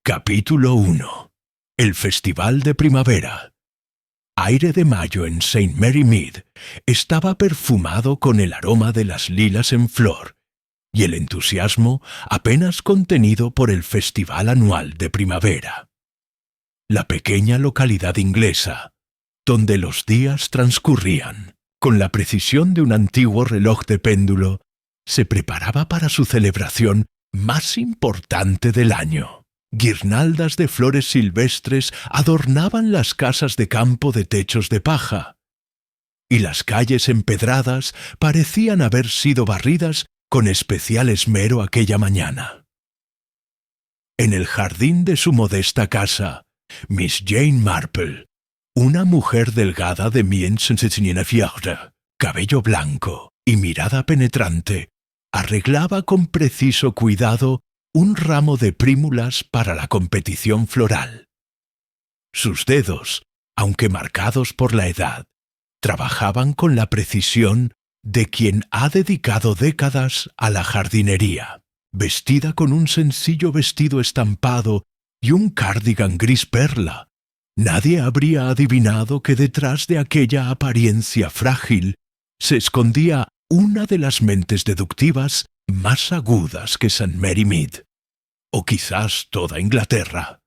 Capítulo 1. El Festival de Primavera. Aire de mayo en St. Mary Mead estaba perfumado con el aroma de las lilas en flor y el entusiasmo apenas contenido por el festival anual de primavera. La pequeña localidad inglesa, donde los días transcurrían con la precisión de un antiguo reloj de péndulo, se preparaba para su celebración más importante del año. Guirnaldas de flores silvestres adornaban las casas de campo de techos de paja, y las calles empedradas parecían haber sido barridas con especial esmero aquella mañana. En el jardín de su modesta casa, Miss Jane Marple, una mujer delgada de cabello blanco y mirada penetrante, arreglaba con preciso cuidado un ramo de prímulas para la competición floral. Sus dedos, aunque marcados por la edad, trabajaban con la precisión de quien ha dedicado décadas a la jardinería. Vestida con un sencillo vestido estampado y un cardigan gris perla, nadie habría adivinado que detrás de aquella apariencia frágil se escondía una de las mentes deductivas más agudas que St. Mary Mead, o quizás toda Inglaterra,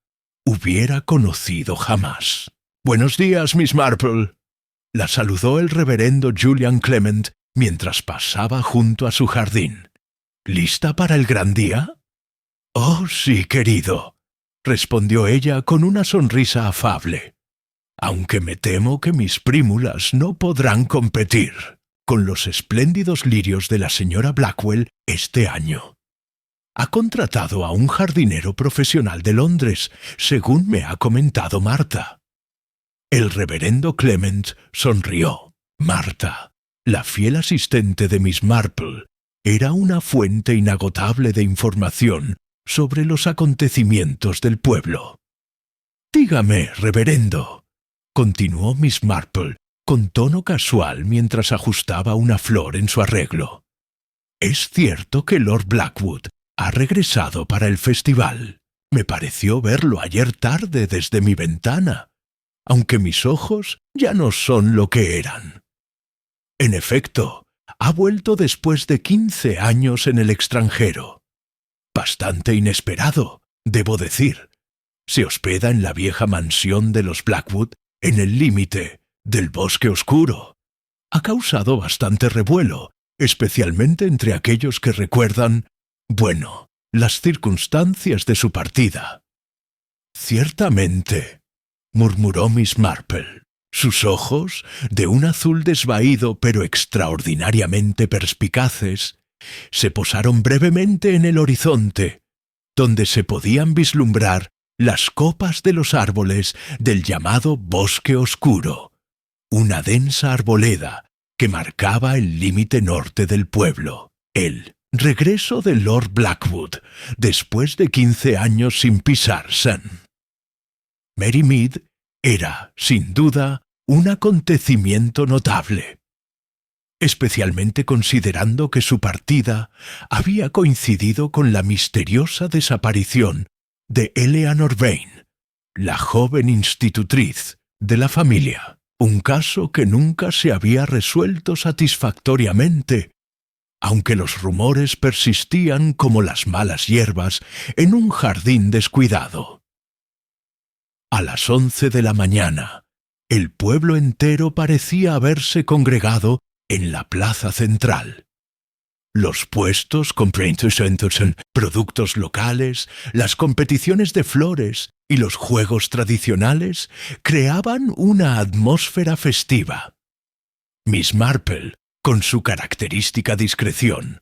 hubiera conocido jamás. «Buenos días, Miss Marple», la saludó el reverendo Julian Clement mientras pasaba junto a su jardín. «¿Lista para el gran día?» «Oh, sí, querido», respondió ella con una sonrisa afable, «aunque me temo que mis prímulas no podrán competir con los espléndidos lirios de la señora Blackwell este año. Ha contratado a un jardinero profesional de Londres, según me ha comentado Marta». El reverendo Clement sonrió. Marta, la fiel asistente de Miss Marple, era una fuente inagotable de información sobre los acontecimientos del pueblo. «Dígame, reverendo», continuó Miss Marple con tono casual mientras ajustaba una flor en su arreglo, «¿es cierto que Lord Blackwood ha regresado para el festival? Me pareció verlo ayer tarde desde mi ventana, aunque mis ojos ya no son lo que eran». «En efecto, ha vuelto después de 15 años en el extranjero. Bastante inesperado, debo decir. Se hospeda en la vieja mansión de los Blackwood, en el límite del bosque oscuro. Ha causado bastante revuelo, especialmente entre aquellos que recuerdan, bueno, las circunstancias de su partida». «Ciertamente», murmuró Miss Marple. Sus ojos, de un azul desvaído pero extraordinariamente perspicaces, se posaron brevemente en el horizonte, donde se podían vislumbrar las copas de los árboles del llamado bosque oscuro, una densa arboleda que marcaba el límite norte del pueblo. El regreso de Lord Blackwood, después de 15 años sin pisar St. Mary Mead era, sin duda, un acontecimiento notable, especialmente considerando que su partida había coincidido con la misteriosa desaparición de Eleanor Vane, la joven institutriz de la familia, un caso que nunca se había resuelto satisfactoriamente, aunque los rumores persistían como las malas hierbas en un jardín descuidado. A las 11 de la mañana, el pueblo entero parecía haberse congregado en la plaza central. Los puestos con productos locales, las competiciones de flores y los juegos tradicionales creaban una atmósfera festiva. Miss Marple, con su característica discreción,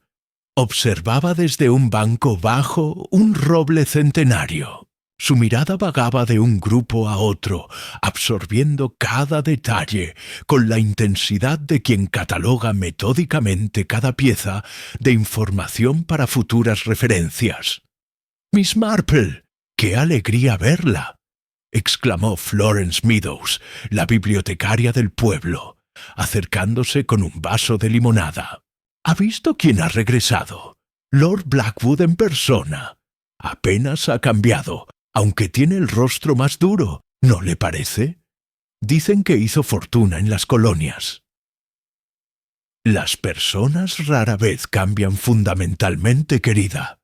observaba desde un banco bajo un roble centenario. Su mirada vagaba de un grupo a otro, absorbiendo cada detalle con la intensidad de quien cataloga metódicamente cada pieza de información para futuras referencias. «Miss Marple, qué alegría verla», exclamó Florence Meadows, la bibliotecaria del pueblo, acercándose con un vaso de limonada. «¿Ha visto quién ha regresado? Lord Blackwood en persona. Apenas ha cambiado, aunque tiene el rostro más duro, ¿no le parece? Dicen que hizo fortuna en las colonias. Las personas rara vez cambian fundamentalmente, querida,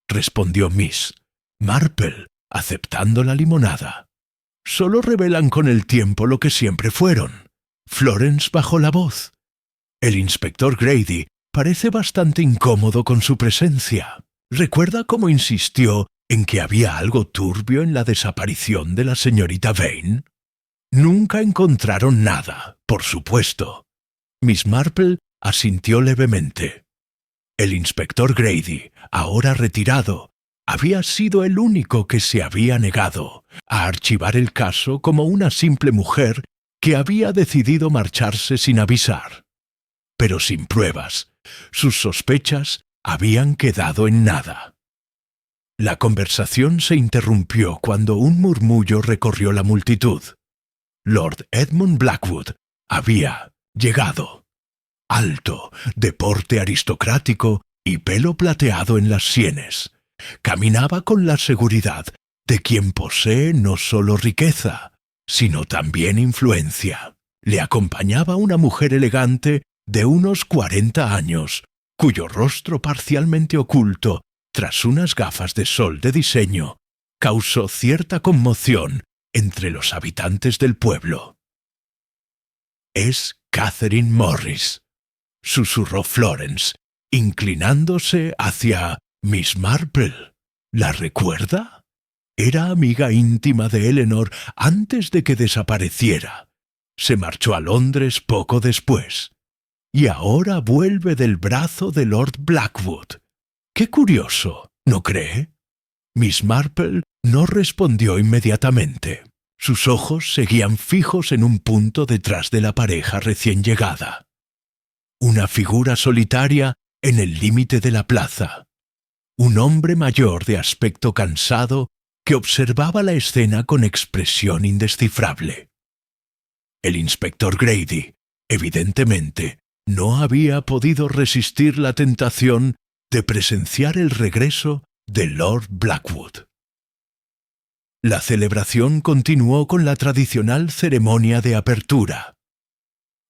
respondió Miss Marple, aceptando la limonada. Solo revelan con el tiempo lo que siempre fueron. Florence bajó la voz. El inspector Grady parece bastante incómodo con su presencia. ¿Recuerda cómo insistió en que había algo turbio en la desaparición de la señorita Vane? Nunca encontraron nada, por supuesto. Miss Marple asintió levemente. El inspector Grady, ahora retirado, había sido el único que se había negado a archivar el caso como una simple mujer que había decidido marcharse sin avisar. Pero sin pruebas, sus sospechas habían quedado en nada. La conversación se interrumpió cuando un murmullo recorrió la multitud. Lord Edmund Blackwood había llegado. Alto, de porte aristocrático y pelo plateado en las sienes. Caminaba con la seguridad de quien posee no solo riqueza, sino también influencia. Le acompañaba una mujer elegante de unos 40 años, cuyo rostro parcialmente oculto tras unas gafas de sol de diseño causó cierta conmoción entre los habitantes del pueblo. «Es Catherine Morris», susurró Florence, inclinándose hacia Miss Marple. ¿La recuerda? Era amiga íntima de Eleanor antes de que desapareciera. Se marchó a Londres poco después. Y ahora vuelve del brazo de Lord Blackwood. ¡Qué curioso! ¿No cree? Miss Marple no respondió inmediatamente. Sus ojos seguían fijos en un punto detrás de la pareja recién llegada. Una figura solitaria en el límite de la plaza. Un hombre mayor de aspecto cansado que observaba la escena con expresión indescifrable. El inspector Grady, evidentemente, no había podido resistir la tentación de presenciar el regreso de Lord Blackwood. La celebración continuó con la tradicional ceremonia de apertura.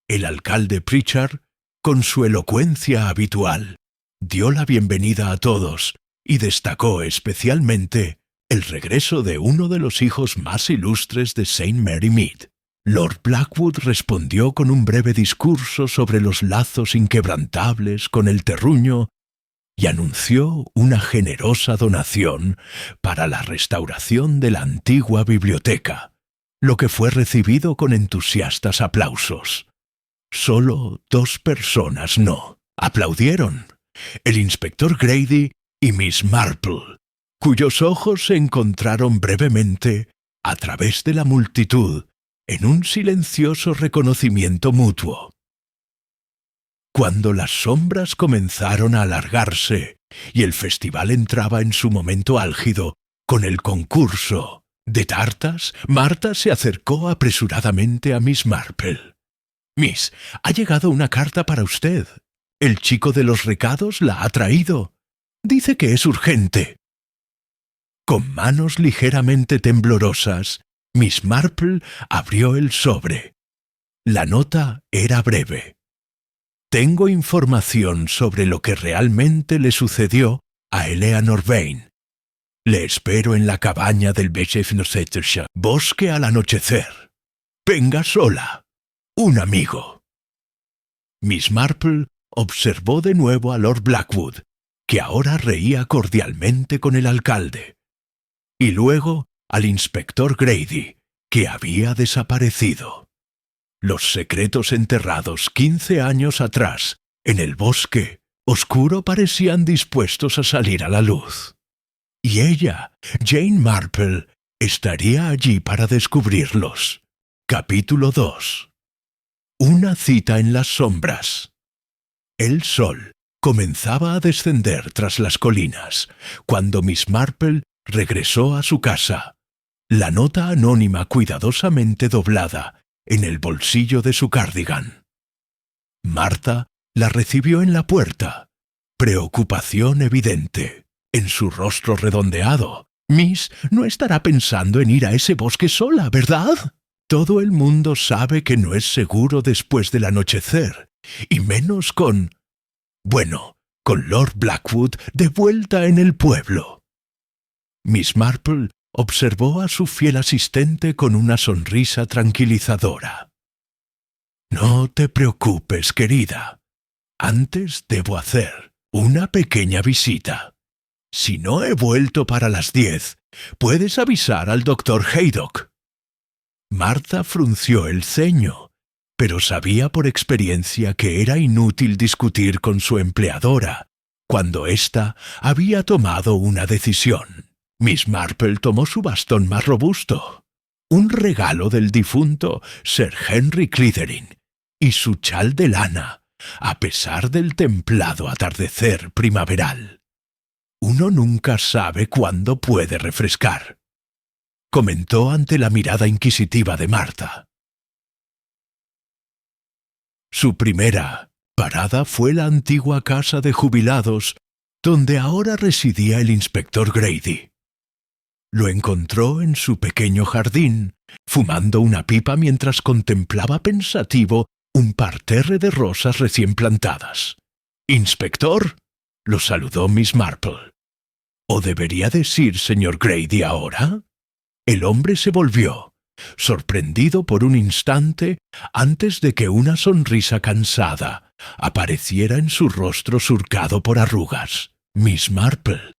El alcalde Pritchard, con su elocuencia habitual, dio la bienvenida a todos y destacó especialmente el regreso de uno de los hijos más ilustres de St. Mary Mead. Lord Blackwood respondió con un breve discurso sobre los lazos inquebrantables con el terruño y anunció una generosa donación para la restauración de la antigua biblioteca, lo que fue recibido con entusiastas aplausos. Solo 2 personas no aplaudieron: el inspector Grady y Miss Marple, cuyos ojos se encontraron brevemente a través de la multitud en un silencioso reconocimiento mutuo. Cuando las sombras comenzaron a alargarse y el festival entraba en su momento álgido con el concurso de tartas, Marta se acercó apresuradamente a Miss Marple. «Miss, ha llegado una carta para usted. El chico de los recados la ha traído. Dice que es urgente». Con manos ligeramente temblorosas, Miss Marple abrió el sobre. La nota era breve. «Tengo información sobre lo que realmente le sucedió a Eleanor Vane. Le espero en la cabaña del Bishopsgate Bosque al anochecer. Venga sola. Un amigo». Miss Marple observó de nuevo a Lord Blackwood, que ahora reía cordialmente con el alcalde, y luego al inspector Grady, que había desaparecido. Los secretos enterrados 15 años atrás, en el bosque oscuro, parecían dispuestos a salir a la luz. Y ella, Jane Marple, estaría allí para descubrirlos. Capítulo 2. Una cita en las sombras. El sol comenzaba a descender tras las colinas, cuando Miss Marple regresó a su casa, la nota anónima cuidadosamente doblada en el bolsillo de su cardigan. Marta la recibió en la puerta, preocupación evidente en su rostro redondeado, Miss no estará pensando en ir a ese bosque sola, ¿verdad? Todo el mundo sabe que no es seguro después del anochecer, y menos con Lord Blackwood de vuelta en el pueblo. Miss Marple observó a su fiel asistente con una sonrisa tranquilizadora. No te preocupes, querida. Antes debo hacer una pequeña visita. Si no he vuelto para las 10, puedes avisar al doctor Haydock. Martha frunció el ceño, pero sabía por experiencia que era inútil discutir con su empleadora, cuando ésta había tomado una decisión. Miss Marple tomó su bastón más robusto, un regalo del difunto Sir Henry Clithering, y su chal de lana, a pesar del templado atardecer primaveral. Uno nunca sabe cuándo puede refrescar, comentó ante la mirada inquisitiva de Martha. Su primera parada fue la antigua casa de jubilados, donde ahora residía el inspector Grady. Lo encontró en su pequeño jardín, fumando una pipa mientras contemplaba pensativo un parterre de rosas recién plantadas. «Inspector», lo saludó Miss Marple. «¿O debería decir señor Grady ahora?» El hombre se volvió, sorprendido por un instante antes de que una sonrisa cansada apareciera en su rostro surcado por arrugas. «Miss Marple,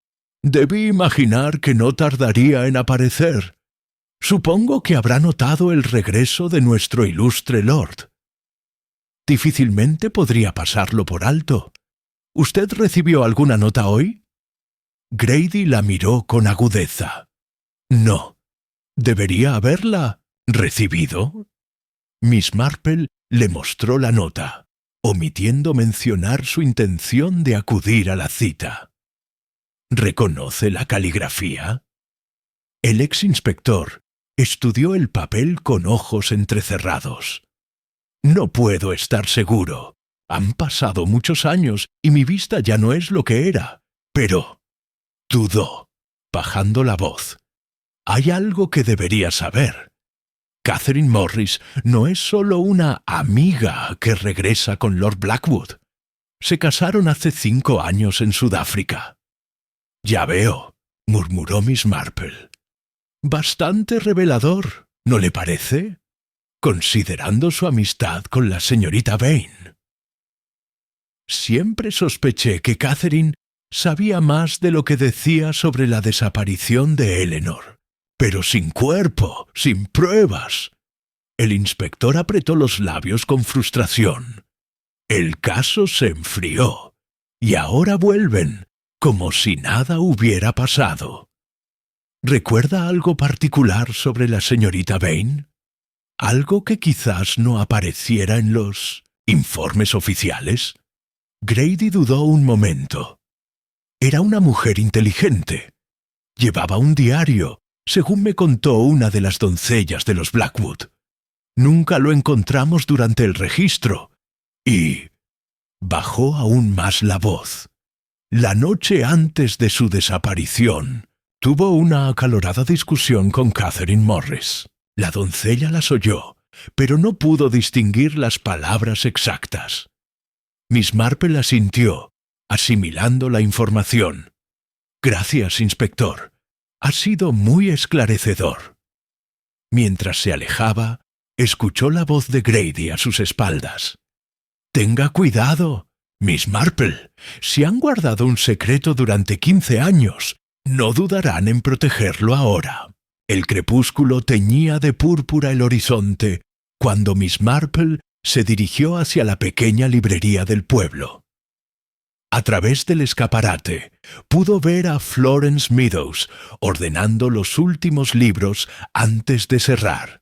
debí imaginar que no tardaría en aparecer. Supongo que habrá notado el regreso de nuestro ilustre lord. Difícilmente podría pasarlo por alto. ¿Usted recibió alguna nota hoy?» Grady la miró con agudeza. «No. ¿Debería haberla recibido?» Miss Marple le mostró la nota, omitiendo mencionar su intención de acudir a la cita. ¿Reconoce la caligrafía? El ex inspector estudió el papel con ojos entrecerrados. «No puedo estar seguro. Han pasado muchos años y mi vista ya no es lo que era. Pero...» dudó, bajando la voz. «Hay algo que debería saber. Catherine Morris no es solo una amiga que regresa con Lord Blackwood. Se casaron hace 5 años en Sudáfrica». «Ya veo», murmuró Miss Marple. «Bastante revelador, ¿no le parece? Considerando su amistad con la señorita Vane». Siempre sospeché que Catherine sabía más de lo que decía sobre la desaparición de Eleanor, pero sin cuerpo, sin pruebas. El inspector apretó los labios con frustración. El caso se enfrió, y ahora vuelven, como si nada hubiera pasado. ¿Recuerda algo particular sobre la señorita Vane? ¿Algo que quizás no apareciera en los informes oficiales? Grady dudó un momento. Era una mujer inteligente. Llevaba un diario, según me contó una de las doncellas de los Blackwood. Nunca lo encontramos durante el registro. Y... bajó aún más la voz. La noche antes de su desaparición, tuvo una acalorada discusión con Catherine Morris. La doncella las oyó, pero no pudo distinguir las palabras exactas. Miss Marple asintió, asimilando la información. «Gracias, inspector. Ha sido muy esclarecedor». Mientras se alejaba, escuchó la voz de Grady a sus espaldas. «Tenga cuidado, Miss Marple. Si han guardado un secreto durante 15 años, no dudarán en protegerlo ahora». El crepúsculo teñía de púrpura el horizonte cuando Miss Marple se dirigió hacia la pequeña librería del pueblo. A través del escaparate pudo ver a Florence Meadows ordenando los últimos libros antes de cerrar.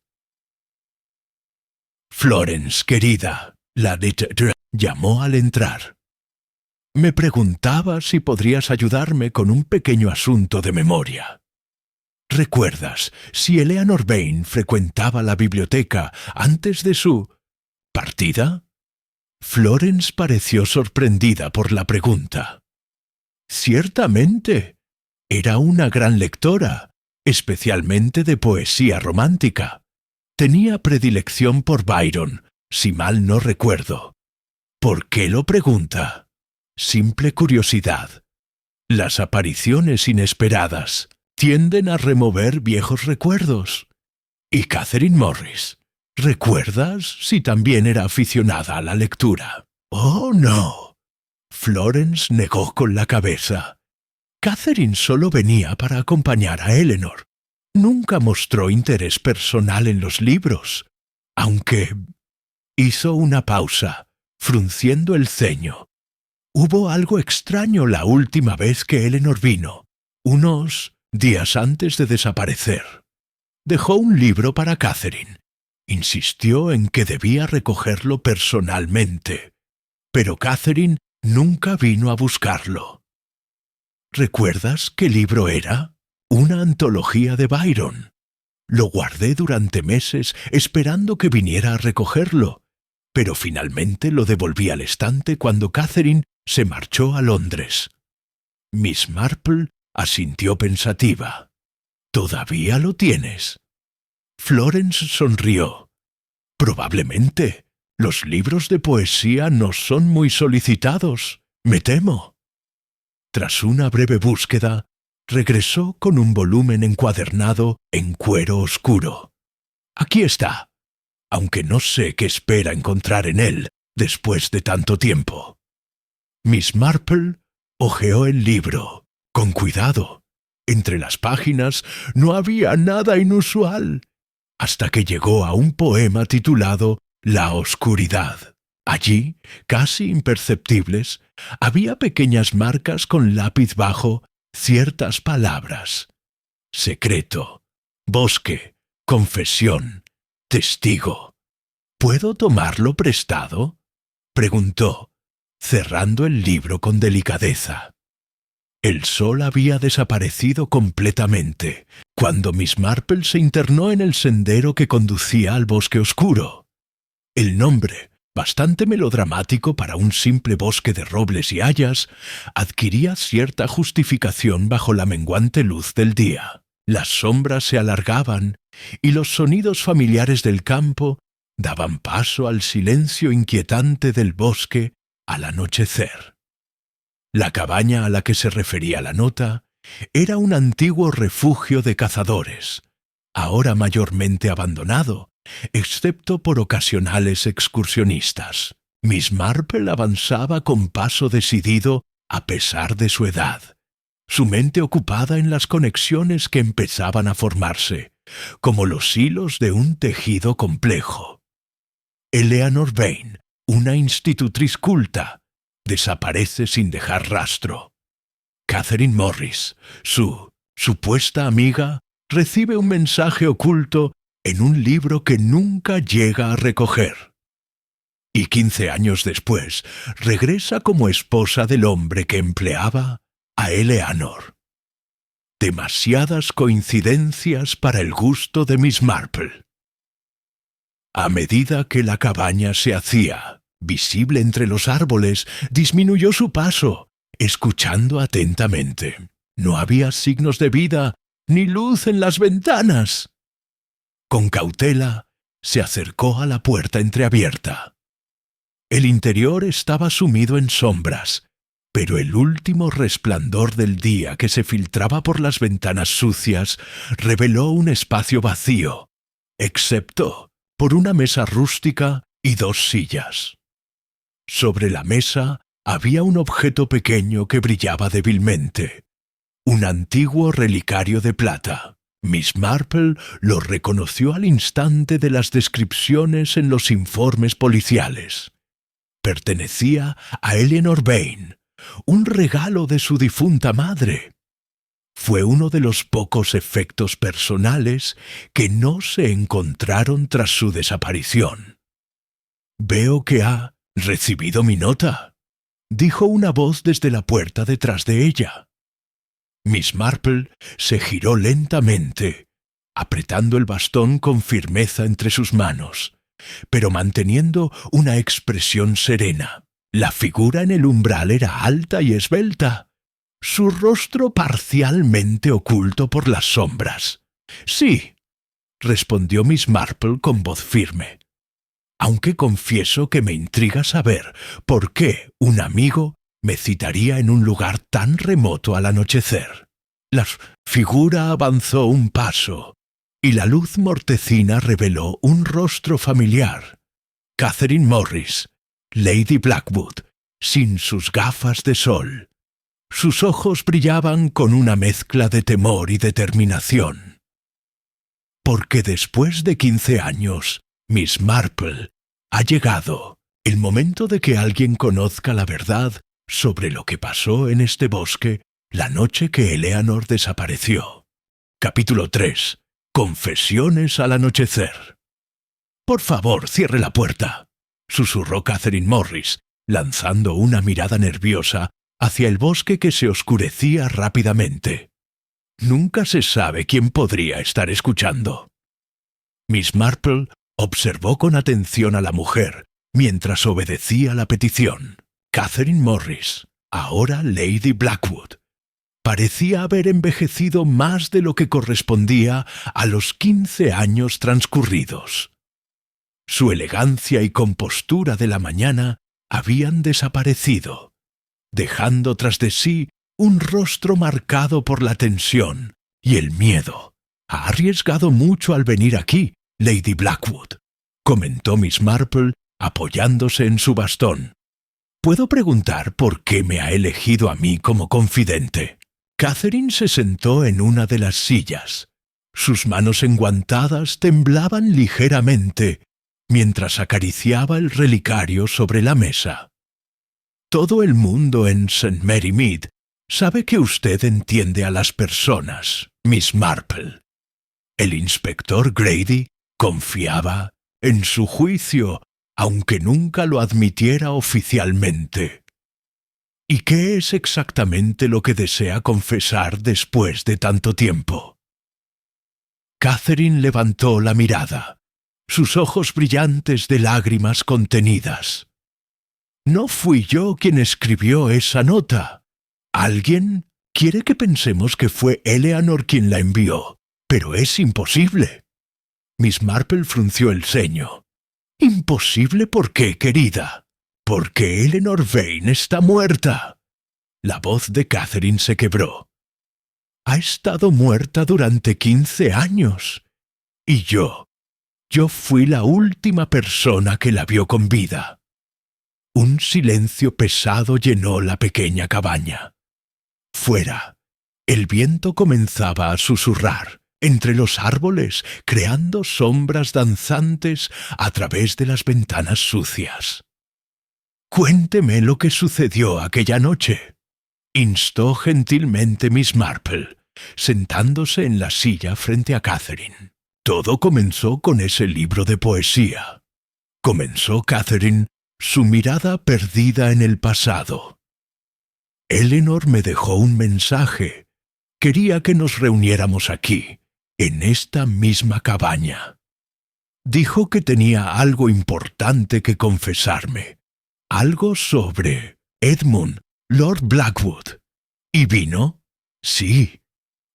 «Florence, querida», la detective llamó al entrar. «Me preguntaba si podrías ayudarme con un pequeño asunto de memoria. ¿Recuerdas si Eleanor Vane frecuentaba la biblioteca antes de su partida?» Florence pareció sorprendida por la pregunta. «Ciertamente. Era una gran lectora, especialmente de poesía romántica. Tenía predilección por Byron, si mal no recuerdo. ¿Por qué lo pregunta? Simple curiosidad. Las apariciones inesperadas tienden a remover viejos recuerdos. ¿Y Catherine Morris? ¿Recuerdas si también era aficionada a la lectura? ¡Oh, no! Florence negó con la cabeza. Catherine solo venía para acompañar a Eleanor. Nunca mostró interés personal en los libros, aunque... Hizo una pausa, frunciendo el ceño. Hubo algo extraño la última vez que Eleanor vino, unos días antes de desaparecer. Dejó un libro para Catherine. Insistió en que debía recogerlo personalmente, pero Catherine nunca vino a buscarlo. ¿Recuerdas qué libro era? Una antología de Byron. Lo guardé durante meses esperando que viniera a recogerlo, pero finalmente lo devolví al estante cuando Catherine se marchó a Londres. Miss Marple asintió pensativa. ¿Todavía lo tienes? Florence sonrió. Probablemente. Los libros de poesía no son muy solicitados, me temo. Tras una breve búsqueda, regresó con un volumen encuadernado en cuero oscuro. Aquí está, aunque no sé qué espera encontrar en él después de tanto tiempo. Miss Marple hojeó el libro, con cuidado. Entre las páginas no había nada inusual, hasta que llegó a un poema titulado La oscuridad. Allí, casi imperceptibles, había pequeñas marcas con lápiz bajo ciertas palabras. Secreto, bosque, confesión, testigo. ¿Puedo tomarlo prestado? Preguntó, cerrando el libro con delicadeza. El sol había desaparecido completamente cuando Miss Marple se internó en el sendero que conducía al bosque oscuro. El nombre, bastante melodramático para un simple bosque de robles y hayas, adquiría cierta justificación bajo la menguante luz del día. Las sombras se alargaban y los sonidos familiares del campo daban paso al silencio inquietante del bosque al anochecer. La cabaña a la que se refería la nota era un antiguo refugio de cazadores, ahora mayormente abandonado, excepto por ocasionales excursionistas. Miss Marple avanzaba con paso decidido a pesar de su edad, su mente ocupada en las conexiones que empezaban a formarse, como los hilos de un tejido complejo. Eleanor Vane, una institutriz culta, desaparece sin dejar rastro. Catherine Morris, su supuesta amiga, recibe un mensaje oculto en un libro que nunca llega a recoger. Y 15 años después, regresa como esposa del hombre que empleaba a Eleanor. Demasiadas coincidencias para el gusto de Miss Marple. A medida que la cabaña se hacía visible entre los árboles, disminuyó su paso, escuchando atentamente. No había signos de vida, ni luz en las ventanas. Con cautela, se acercó a la puerta entreabierta. El interior estaba sumido en sombras, pero el último resplandor del día que se filtraba por las ventanas sucias reveló un espacio vacío, excepto por una mesa rústica y 2 sillas. Sobre la mesa había un objeto pequeño que brillaba débilmente, un antiguo relicario de plata. Miss Marple lo reconoció al instante de las descripciones en los informes policiales. Pertenecía a Eleanor Vane, un regalo de su difunta madre. Fue uno de los pocos efectos personales que no se encontraron tras su desaparición. «Veo que ha recibido mi nota», dijo una voz desde la puerta detrás de ella. Miss Marple se giró lentamente, apretando el bastón con firmeza entre sus manos, pero manteniendo una expresión serena. La figura en el umbral era alta y esbelta. su rostro parcialmente oculto por las sombras. «Sí», respondió Miss Marple con voz firme, «aunque confieso que me intriga saber por qué un amigo me citaría en un lugar tan remoto al anochecer». La figura avanzó un paso, y la luz mortecina reveló un rostro familiar. Catherine Morris, Lady Blackwood, sin sus gafas de sol. Sus ojos brillaban con una mezcla de temor y determinación. Porque después de 15 años, Miss Marple, ha llegado el momento de que alguien conozca la verdad sobre lo que pasó en este bosque la noche que Eleanor desapareció. Capítulo 3. Confesiones al anochecer. «Por favor, cierre la puerta», susurró Catherine Morris, lanzando una mirada nerviosa hacia el bosque que se oscurecía rápidamente. Nunca se sabe quién podría estar escuchando. Miss Marple observó con atención a la mujer mientras obedecía la petición. Catherine Morris, ahora Lady Blackwood, parecía haber envejecido más de lo que correspondía a los 15 años transcurridos. Su elegancia y compostura de la mañana habían desaparecido, dejando tras de sí un rostro marcado por la tensión y el miedo. «Ha arriesgado mucho al venir aquí, Lady Blackwood», comentó Miss Marple apoyándose en su bastón. «¿Puedo preguntar por qué me ha elegido a mí como confidente?» Catherine se sentó en una de las sillas. Sus manos enguantadas temblaban ligeramente mientras acariciaba el relicario sobre la mesa. «Todo el mundo en St. Mary Mead sabe que usted entiende a las personas, Miss Marple. El inspector Grady confiaba en su juicio, aunque nunca lo admitiera oficialmente. ¿Y qué es exactamente lo que desea confesar después de tanto tiempo?» Catherine levantó la mirada, sus ojos brillantes de lágrimas contenidas. «No fui yo quien escribió esa nota. Alguien quiere que pensemos que fue Eleanor quien la envió, pero es imposible». Miss Marple frunció el ceño. «¿Imposible por qué, querida? Porque Eleanor Vane está muerta». La voz de Catherine se quebró. «Ha estado muerta durante 15 años. Y yo fui la última persona que la vio con vida». Un silencio pesado llenó la pequeña cabaña. Fuera, el viento comenzaba a susurrar entre los árboles, creando sombras danzantes a través de las ventanas sucias. «Cuénteme lo que sucedió aquella noche», instó gentilmente Miss Marple, sentándose en la silla frente a Catherine. «Todo comenzó con ese libro de poesía», comenzó Catherine, su mirada perdida en el pasado. «Eleanor me dejó un mensaje. Quería que nos reuniéramos aquí, en esta misma cabaña. Dijo que tenía algo importante que confesarme, algo sobre Edmund, Lord Blackwood. ¿Y vino? Sí.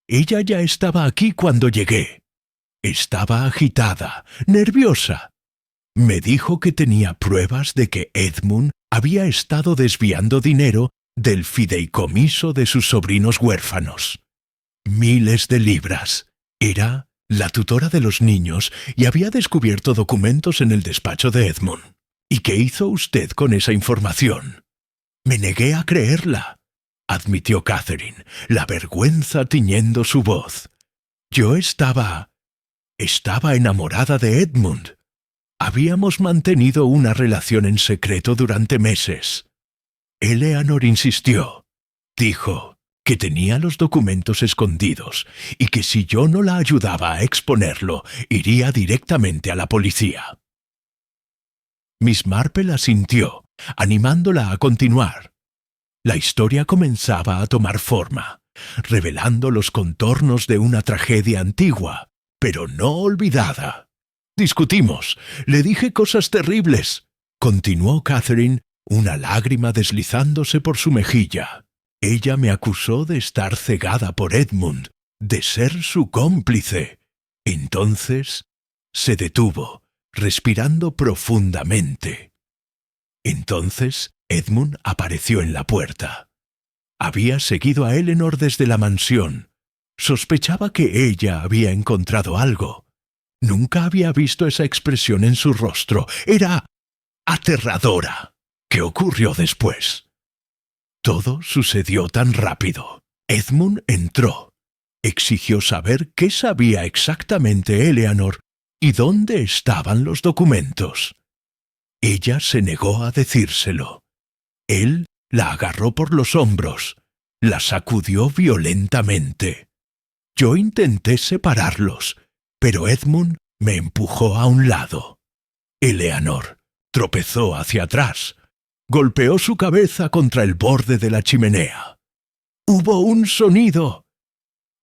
Ella ya estaba aquí cuando llegué. Estaba agitada, nerviosa. Me dijo que tenía pruebas de que Edmund había estado desviando dinero del fideicomiso de sus sobrinos huérfanos. Miles de libras. Era la tutora de los niños y había descubierto documentos en el despacho de Edmund. ¿Y qué hizo usted con esa información?» «Me negué a creerla», admitió Catherine, la vergüenza tiñendo su voz. «Yo estaba enamorada de Edmund. Habíamos mantenido una relación en secreto durante meses. Eleanor insistió. Dijo que tenía los documentos escondidos y que si yo no la ayudaba a exponerlo, iría directamente a la policía». Miss Marple asintió, animándola a continuar. La historia comenzaba a tomar forma, revelando los contornos de una tragedia antigua, pero no olvidada. «Discutimos. Le dije cosas terribles», continuó Catherine, una lágrima deslizándose por su mejilla. Ella me acusó de estar cegada por Edmund, de ser su cómplice. Entonces se detuvo, respirando profundamente. Entonces Edmund apareció en la puerta. Había seguido a Eleanor desde la mansión. Sospechaba que ella había encontrado algo. Nunca había visto esa expresión en su rostro. Era aterradora. ¿Qué ocurrió después? Todo sucedió tan rápido. Edmund entró. Exigió saber qué sabía exactamente Eleanor y dónde estaban los documentos. Ella se negó a decírselo. Él la agarró por los hombros, la sacudió violentamente. Yo intenté separarlos, pero Edmund me empujó a un lado. Eleanor tropezó hacia atrás, golpeó su cabeza contra el borde de la chimenea. ¡Hubo un sonido!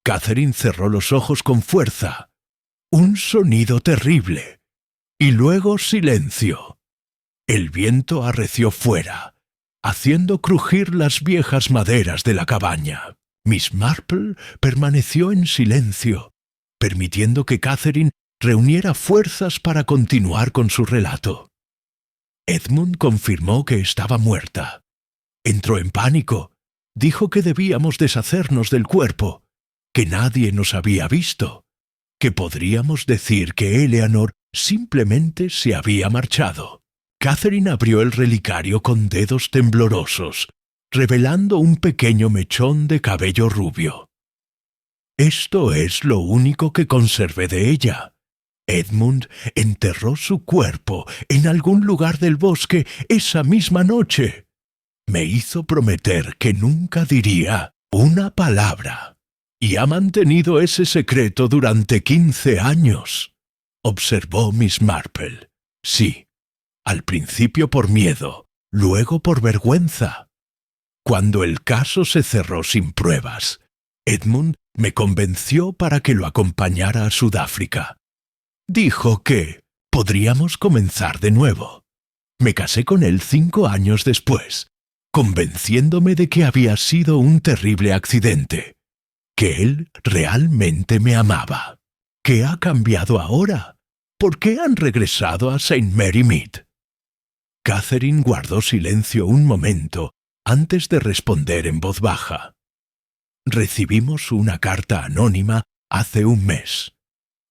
Catherine cerró los ojos con fuerza. Un sonido terrible. Y luego silencio. El viento arreció fuera, haciendo crujir las viejas maderas de la cabaña. Miss Marple permaneció en silencio, permitiendo que Catherine reuniera fuerzas para continuar con su relato. Edmund confirmó que estaba muerta. Entró en pánico. Dijo que debíamos deshacernos del cuerpo, que nadie nos había visto, que podríamos decir que Eleanor simplemente se había marchado. Catherine abrió el relicario con dedos temblorosos, revelando un pequeño mechón de cabello rubio. Esto es lo único que conservé de ella. Edmund enterró su cuerpo en algún lugar del bosque esa misma noche. Me hizo prometer que nunca diría una palabra, y ha mantenido ese secreto durante 15 años, observó Miss Marple. Sí, al principio por miedo, luego por vergüenza. Cuando el caso se cerró sin pruebas, Edmund me convenció para que lo acompañara a Sudáfrica. Dijo que podríamos comenzar de nuevo. Me casé con él 5 años después, convenciéndome de que había sido un terrible accidente, que él realmente me amaba. ¿Qué ha cambiado ahora? ¿Por qué han regresado a St. Mary Mead? Catherine guardó silencio un momento antes de responder en voz baja. Recibimos una carta anónima hace un mes.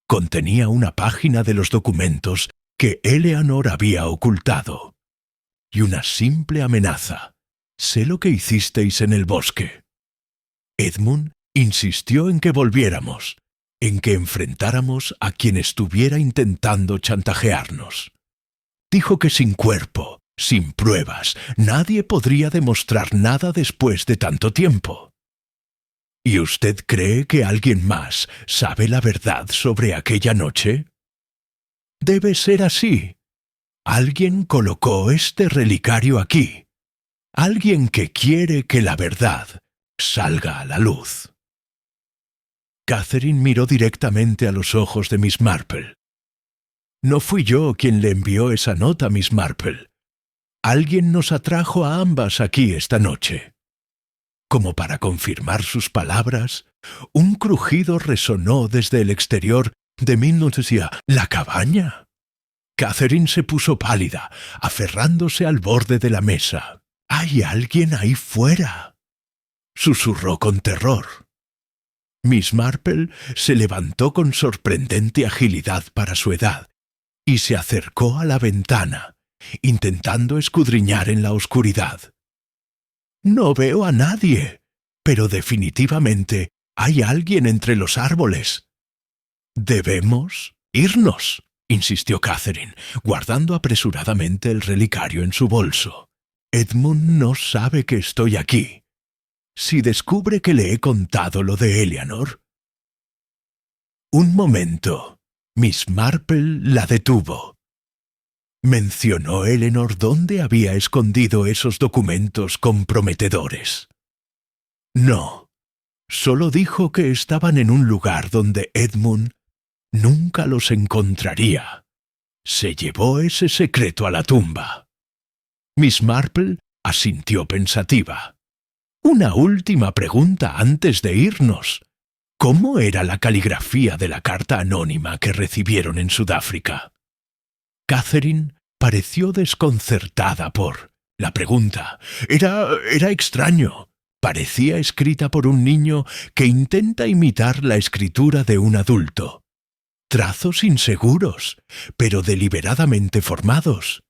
Contenía una página de los documentos que Eleanor había ocultado. Y una simple amenaza. Sé lo que hicisteis en el bosque. Edmund insistió en que volviéramos, en que enfrentáramos a quien estuviera intentando chantajearnos. Dijo que sin cuerpo, sin pruebas, nadie podría demostrar nada después de tanto tiempo. ¿Y usted cree que alguien más sabe la verdad sobre aquella noche? Debe ser así. Alguien colocó este relicario aquí. Alguien que quiere que la verdad salga a la luz. Catherine miró directamente a los ojos de Miss Marple. No fui yo quien le envió esa nota, Miss Marple. Alguien nos atrajo a ambas aquí esta noche. Como para confirmar sus palabras, un crujido resonó desde el exterior de la cabaña. Catherine se puso pálida, aferrándose al borde de la mesa. «¡Hay alguien ahí fuera!», susurró con terror. Miss Marple se levantó con sorprendente agilidad para su edad y se acercó a la ventana, intentando escudriñar en la oscuridad. «No veo a nadie, pero definitivamente hay alguien entre los árboles». «Debemos irnos», insistió Catherine, guardando apresuradamente el relicario en su bolso. «Edmund no sabe que estoy aquí. Si descubre que le he contado lo de Eleanor». Un momento. Miss Marple la detuvo. ¿Mencionó Eleanor dónde había escondido esos documentos comprometedores? No. Solo dijo que estaban en un lugar donde Edmund nunca los encontraría. Se llevó ese secreto a la tumba. Miss Marple asintió pensativa. Una última pregunta antes de irnos. ¿Cómo era la caligrafía de la carta anónima que recibieron en Sudáfrica? Catherine pareció desconcertada por la pregunta. Era extraño. Parecía escrita por un niño que intenta imitar la escritura de un adulto. Trazos inseguros, pero deliberadamente formados.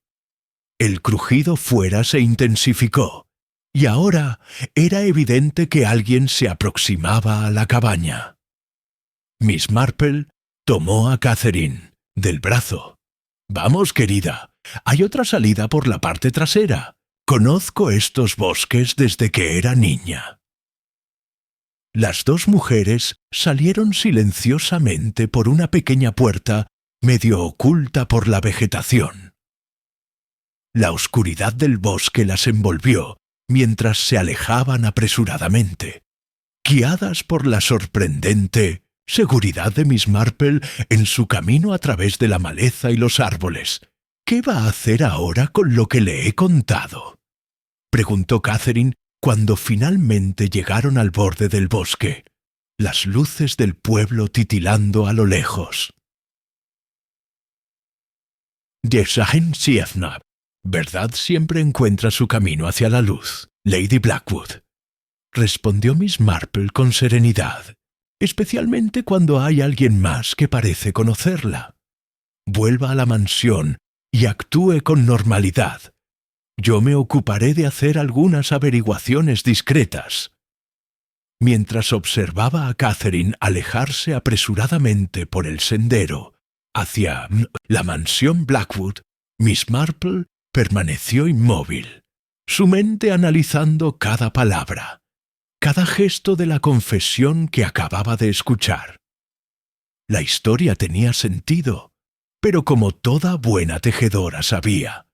El crujido fuera se intensificó, y ahora era evidente que alguien se aproximaba a la cabaña. Miss Marple tomó a Catherine del brazo. «Vamos, querida, hay otra salida por la parte trasera. Conozco estos bosques desde que era niña». Las dos mujeres salieron silenciosamente por una pequeña puerta medio oculta por la vegetación. La oscuridad del bosque las envolvió mientras se alejaban apresuradamente, guiadas por la sorprendente seguridad de Miss Marple en su camino a través de la maleza y los árboles. «¿Qué va a hacer ahora con lo que le he contado?», preguntó Catherine cuando finalmente llegaron al borde del bosque, las luces del pueblo titilando a lo lejos. «Siefna, verdad siempre encuentra su camino hacia la luz, Lady Blackwood», respondió Miss Marple con serenidad, especialmente cuando hay alguien más que parece conocerla. «Vuelva a la mansión y actúe con normalidad. Yo me ocuparé de hacer algunas averiguaciones discretas». Mientras observaba a Catherine alejarse apresuradamente por el sendero hacia la mansión Blackwood, Miss Marple permaneció inmóvil, su mente analizando cada palabra, cada gesto de la confesión que acababa de escuchar. La historia tenía sentido, pero como toda buena tejedora sabía,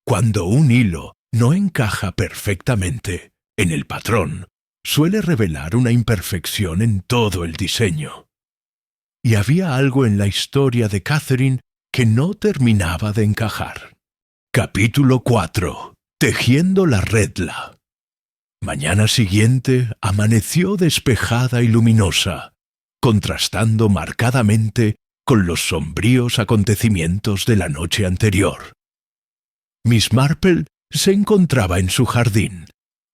cuando un hilo no encaja perfectamente en el patrón, suele revelar una imperfección en todo el diseño. Y había algo en la historia de Catherine que no terminaba de encajar. Capítulo 4. Tejiendo la redla. Mañana siguiente amaneció despejada y luminosa, contrastando marcadamente con los sombríos acontecimientos de la noche anterior. Miss Marple se encontraba en su jardín,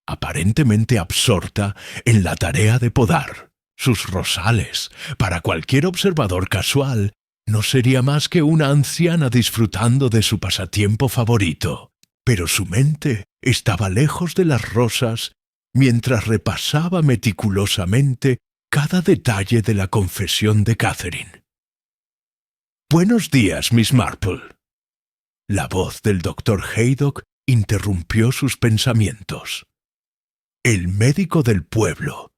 aparentemente absorta en la tarea de podar. Sus rosales, para cualquier observador casual, no sería más que una anciana disfrutando de su pasatiempo favorito, pero su mente estaba lejos de las rosas mientras repasaba meticulosamente cada detalle de la confesión de Catherine. «Buenos días, Miss Marple». La voz del doctor Haydock interrumpió sus pensamientos. El médico del pueblo,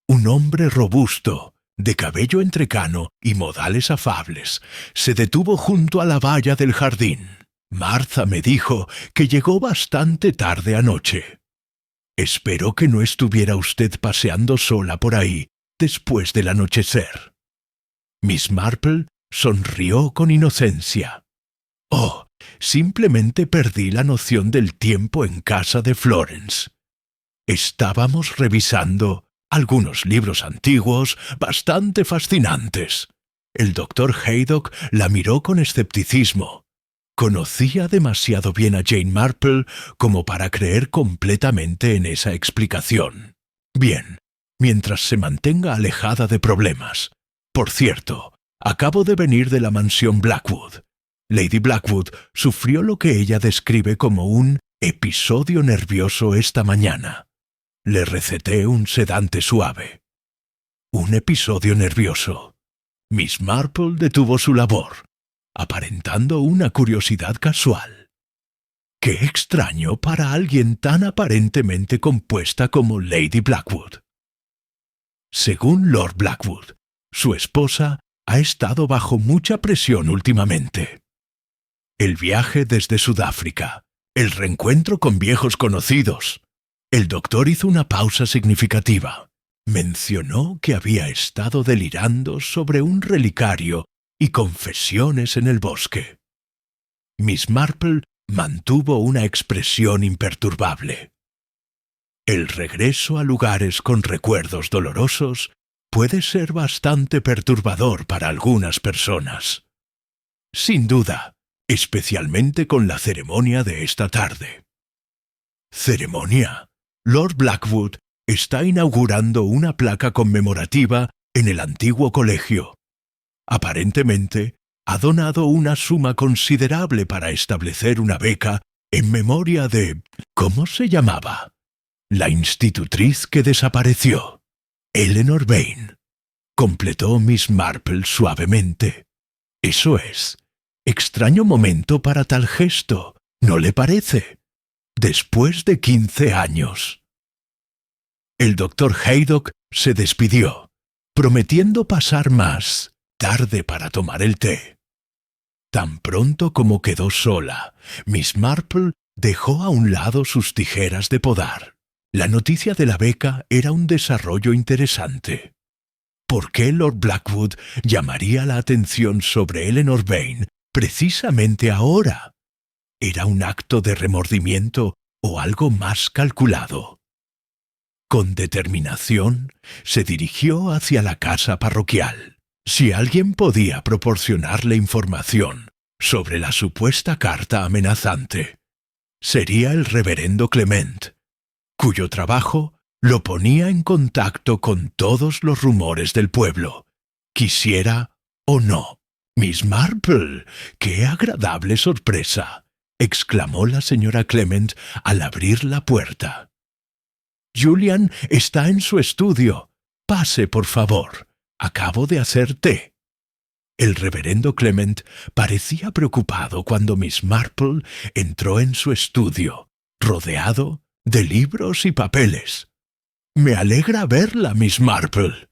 un hombre robusto, de cabello entrecano y modales afables, se detuvo junto a la valla del jardín. «Martha me dijo que llegó bastante tarde anoche. Espero que no estuviera usted paseando sola por ahí después del anochecer». Miss Marple sonrió con inocencia. «Oh, simplemente perdí la noción del tiempo en casa de Florence. Estábamos revisando algunos libros antiguos bastante fascinantes». El doctor Haydock la miró con escepticismo. Conocía demasiado bien a Jane Marple como para creer completamente en esa explicación. «Bien, mientras se mantenga alejada de problemas. Por cierto, acabo de venir de la mansión Blackwood. Lady Blackwood sufrió lo que ella describe como un episodio nervioso esta mañana. Le receté un sedante suave». «Un episodio nervioso». Miss Marple detuvo su labor, aparentando una curiosidad casual. «Qué extraño para alguien tan aparentemente compuesta como Lady Blackwood». Según Lord Blackwood, su esposa ha estado bajo mucha presión últimamente. El viaje desde Sudáfrica, el reencuentro con viejos conocidos. El doctor hizo una pausa significativa. Mencionó que había estado delirando sobre un relicario y confesiones en el bosque. Miss Marple mantuvo una expresión imperturbable. El regreso a lugares con recuerdos dolorosos puede ser bastante perturbador para algunas personas. Sin duda, especialmente con la ceremonia de esta tarde. Ceremonia. Lord Blackwood está inaugurando una placa conmemorativa en el antiguo colegio. Aparentemente, ha donado una suma considerable para establecer una beca en memoria de... ¿Cómo se llamaba? La institutriz que desapareció. Eleanor Vane. Completó Miss Marple suavemente. Eso es. Extraño momento para tal gesto, ¿no le parece? Después de 15 años. El doctor Haydock se despidió, prometiendo pasar más tarde para tomar el té. Tan pronto como quedó sola, Miss Marple dejó a un lado sus tijeras de podar. La noticia de la beca era un desarrollo interesante. ¿Por qué Lord Blackwood llamaría la atención sobre Eleanor Vane precisamente ahora? ¿Era un acto de remordimiento o algo más calculado? Con determinación, se dirigió hacia la casa parroquial. Si alguien podía proporcionarle información sobre la supuesta carta amenazante, sería el reverendo Clement, cuyo trabajo lo ponía en contacto con todos los rumores del pueblo, quisiera o no. «Miss Marple, qué agradable sorpresa», exclamó la señora Clement al abrir la puerta. «Julian está en su estudio. Pase, por favor. Acabo de hacer té». El reverendo Clement parecía preocupado cuando Miss Marple entró en su estudio, rodeado de libros y papeles. «Me alegra verla, Miss Marple.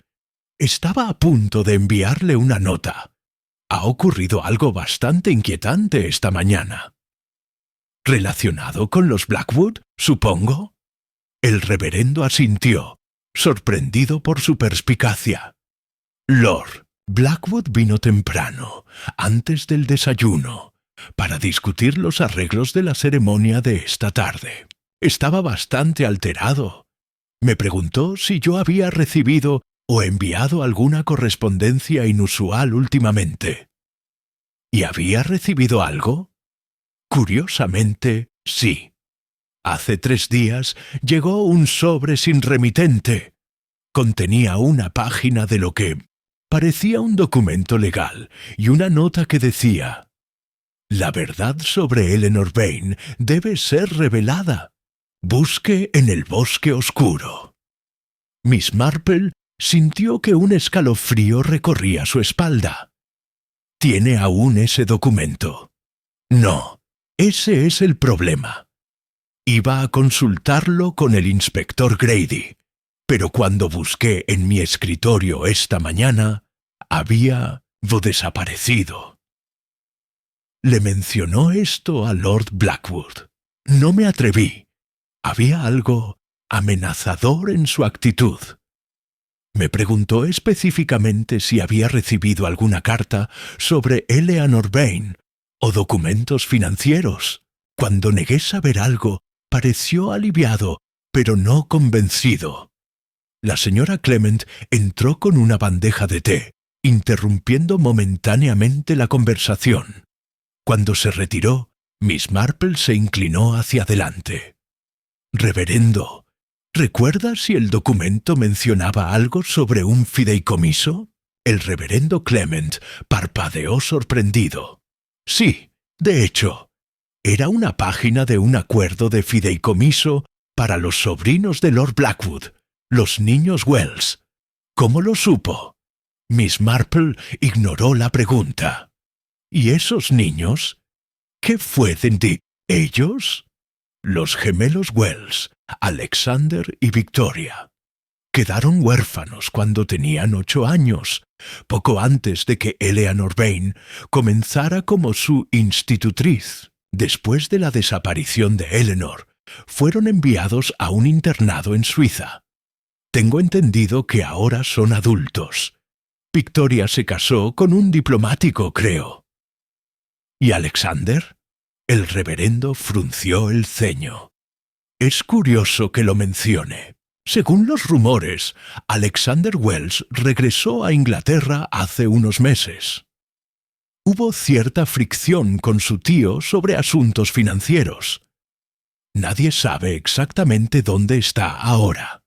Estaba a punto de enviarle una nota. Ha ocurrido algo bastante inquietante esta mañana». «¿Relacionado con los Blackwood, supongo?» El reverendo asintió, sorprendido por su perspicacia. «Lord Blackwood vino temprano, antes del desayuno, para discutir los arreglos de la ceremonia de esta tarde. Estaba bastante alterado. Me preguntó si yo había recibido o enviado alguna correspondencia inusual últimamente. ¿Y había recibido algo? Curiosamente, sí. Hace 3 días llegó un sobre sin remitente. Contenía una página de lo que parecía un documento legal y una nota que decía: «La verdad sobre Eleanor Vane debe ser revelada. Busque en el bosque oscuro». Miss Marple sintió que un escalofrío recorría su espalda. «¿Tiene aún ese documento?» «No, ese es el problema. Iba a consultarlo con el inspector Grady, pero cuando busqué en mi escritorio esta mañana, había desaparecido». Le mencionó esto a Lord Blackwood. No me atreví. Había algo amenazador en su actitud. Me preguntó específicamente si había recibido alguna carta sobre Eleanor Vane o documentos financieros. Cuando negué saber algo, pareció aliviado, pero no convencido. La señora Clement entró con una bandeja de té, interrumpiendo momentáneamente la conversación. Cuando se retiró, Miss Marple se inclinó hacia adelante. «Reverendo, ¿recuerda si el documento mencionaba algo sobre un fideicomiso?» El reverendo Clement parpadeó sorprendido. «Sí, de hecho, era una página de un acuerdo de fideicomiso para los sobrinos de Lord Blackwood, los niños Wells. ¿Cómo lo supo?» Miss Marple ignoró la pregunta. «¿Y esos niños? ¿Qué fue de ellos?» Los gemelos Wells, Alexander y Victoria, quedaron huérfanos cuando tenían 8 años, poco antes de que Eleanor Vane comenzara como su institutriz. Después de la desaparición de Eleanor, fueron enviados a un internado en Suiza. Tengo entendido que ahora son adultos. Victoria se casó con un diplomático, creo. ¿Y Alexander? El reverendo frunció el ceño. Es curioso que lo mencione. Según los rumores, Alexander Wells regresó a Inglaterra hace unos meses. Hubo cierta fricción con su tío sobre asuntos financieros. Nadie sabe exactamente dónde está ahora.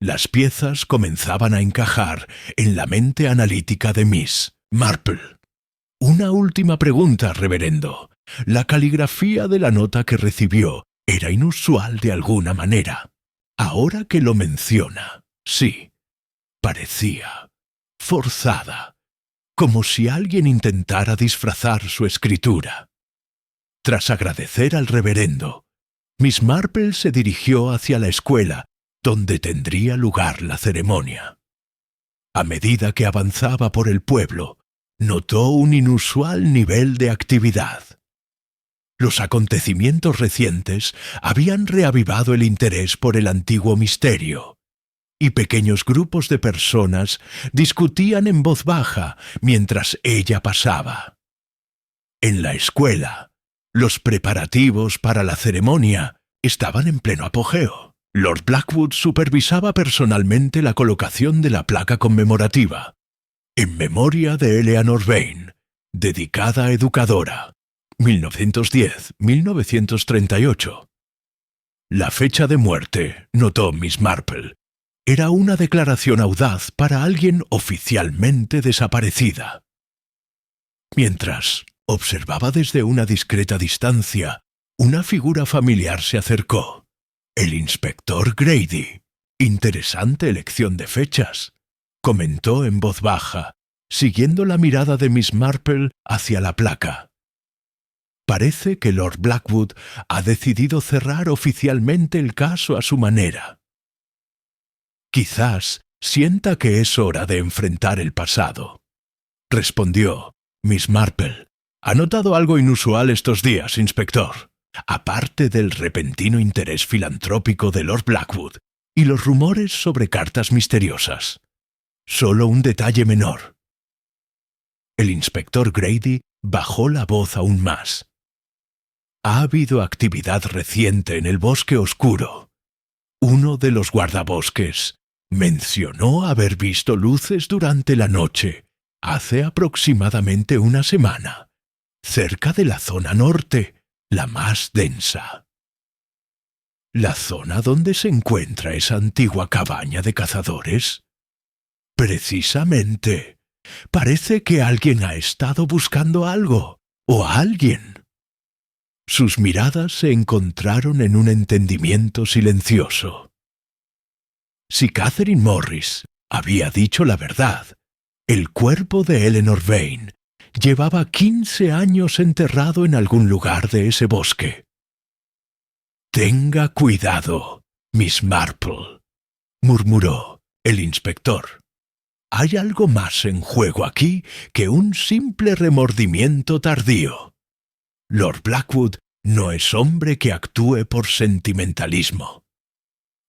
Las piezas comenzaban a encajar en la mente analítica de Miss Marple. Una última pregunta, reverendo. La caligrafía de la nota que recibió era inusual de alguna manera. Ahora que lo menciona, sí, parecía forzada, como si alguien intentara disfrazar su escritura. Tras agradecer al reverendo, Miss Marple se dirigió hacia la escuela donde tendría lugar la ceremonia. A medida que avanzaba por el pueblo, notó un inusual nivel de actividad. Los acontecimientos recientes habían reavivado el interés por el antiguo misterio, y pequeños grupos de personas discutían en voz baja mientras ella pasaba. En la escuela, los preparativos para la ceremonia estaban en pleno apogeo. Lord Blackwood supervisaba personalmente la colocación de la placa conmemorativa, en memoria de Eleanor Vane, dedicada educadora, 1910-1938. La fecha de muerte, notó Miss Marple, era una declaración audaz para alguien oficialmente desaparecida. Mientras observaba desde una discreta distancia, una figura familiar se acercó. El inspector Grady. Interesante elección de fechas, comentó en voz baja, siguiendo la mirada de Miss Marple hacia la placa. Parece que Lord Blackwood ha decidido cerrar oficialmente el caso a su manera. Quizás sienta que es hora de enfrentar el pasado, respondió Miss Marple. ¿Ha notado algo inusual estos días, inspector? Aparte del repentino interés filantrópico de Lord Blackwood y los rumores sobre cartas misteriosas. Solo un detalle menor. El inspector Grady bajó la voz aún más. Ha habido actividad reciente en el bosque oscuro. Uno de los guardabosques mencionó haber visto luces durante la noche, hace aproximadamente una semana, cerca de la zona norte, la más densa. ¿La zona donde se encuentra esa antigua cabaña de cazadores? Precisamente. Parece que alguien ha estado buscando algo, o a alguien. Sus miradas se encontraron en un entendimiento silencioso. Si Catherine Morris había dicho la verdad, el cuerpo de Eleanor Vane llevaba 15 años enterrado en algún lugar de ese bosque. «Tenga cuidado, Miss Marple», murmuró el inspector. «Hay algo más en juego aquí que un simple remordimiento tardío. Lord Blackwood no es hombre que actúe por sentimentalismo».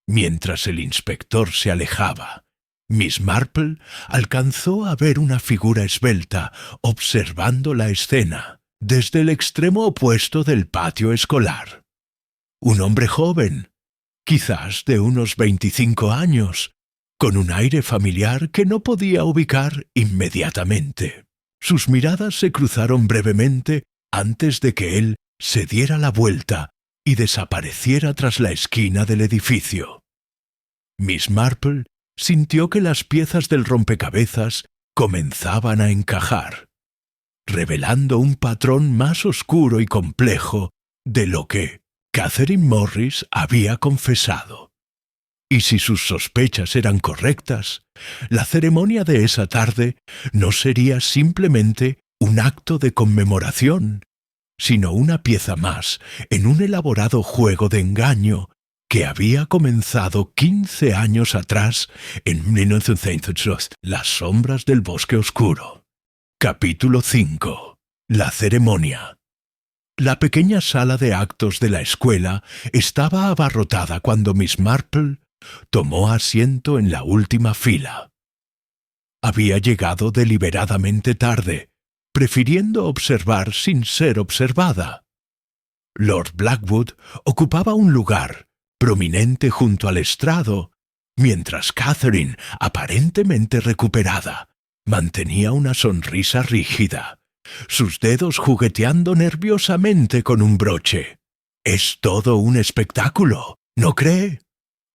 Mientras el inspector se alejaba, Miss Marple alcanzó a ver una figura esbelta observando la escena desde el extremo opuesto del patio escolar. Un hombre joven, quizás de unos 25 años, con un aire familiar que no podía ubicar inmediatamente. Sus miradas se cruzaron brevemente antes de que él se diera la vuelta y desapareciera tras la esquina del edificio. Miss Marple sintió que las piezas del rompecabezas comenzaban a encajar, revelando un patrón más oscuro y complejo de lo que Catherine Morris había confesado. Y si sus sospechas eran correctas, la ceremonia de esa tarde no sería simplemente un acto de conmemoración, sino una pieza más en un elaborado juego de engaño que había comenzado 15 años atrás en 1902, Las sombras del bosque oscuro. Capítulo 5. La ceremonia. La pequeña sala de actos de la escuela estaba abarrotada cuando Miss Marple tomó asiento en la última fila. Había llegado deliberadamente tarde, prefiriendo observar sin ser observada. Lord Blackwood ocupaba un lugar prominente junto al estrado, mientras Catherine, aparentemente recuperada, mantenía una sonrisa rígida, sus dedos jugueteando nerviosamente con un broche. «Es todo un espectáculo, ¿no cree?»,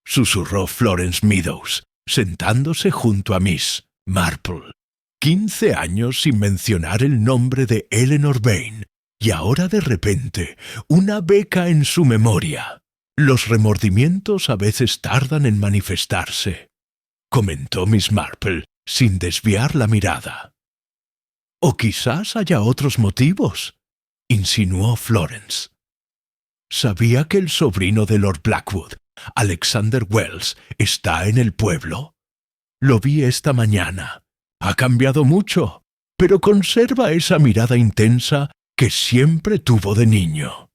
susurró Florence Meadows, sentándose junto a Miss Marple. 15 años sin mencionar el nombre de Eleanor Vane, y ahora de repente una beca en su memoria. Los remordimientos a veces tardan en manifestarse, comentó Miss Marple sin desviar la mirada. O quizás haya otros motivos, insinuó Florence. ¿Sabía que el sobrino de Lord Blackwood, Alexander Wells, está en el pueblo? Lo vi esta mañana. Ha cambiado mucho, pero conserva esa mirada intensa que siempre tuvo de niño.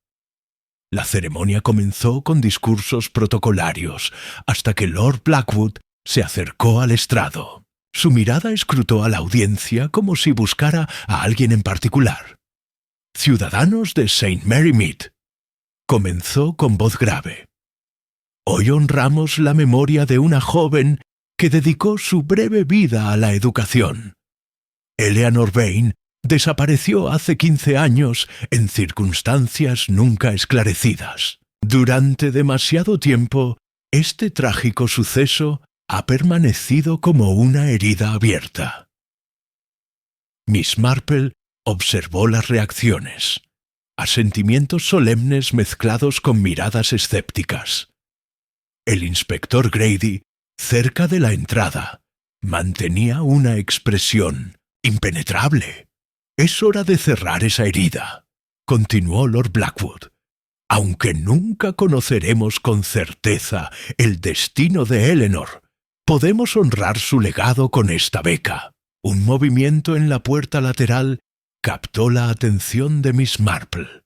La ceremonia comenzó con discursos protocolarios, hasta que Lord Blackwood se acercó al estrado. Su mirada escrutó a la audiencia como si buscara a alguien en particular. «Ciudadanos de St. Mary Mead», comenzó con voz grave. «Hoy honramos la memoria de una joven que dedicó su breve vida a la educación. Eleanor Vane desapareció hace 15 años en circunstancias nunca esclarecidas. Durante demasiado tiempo, este trágico suceso ha permanecido como una herida abierta». Miss Marple observó las reacciones, asentimientos solemnes mezclados con miradas escépticas. El inspector Grady, cerca de la entrada, mantenía una expresión impenetrable. «Es hora de cerrar esa herida», continuó Lord Blackwood. «Aunque nunca conoceremos con certeza el destino de Eleanor, podemos honrar su legado con esta beca». Un movimiento en la puerta lateral captó la atención de Miss Marple.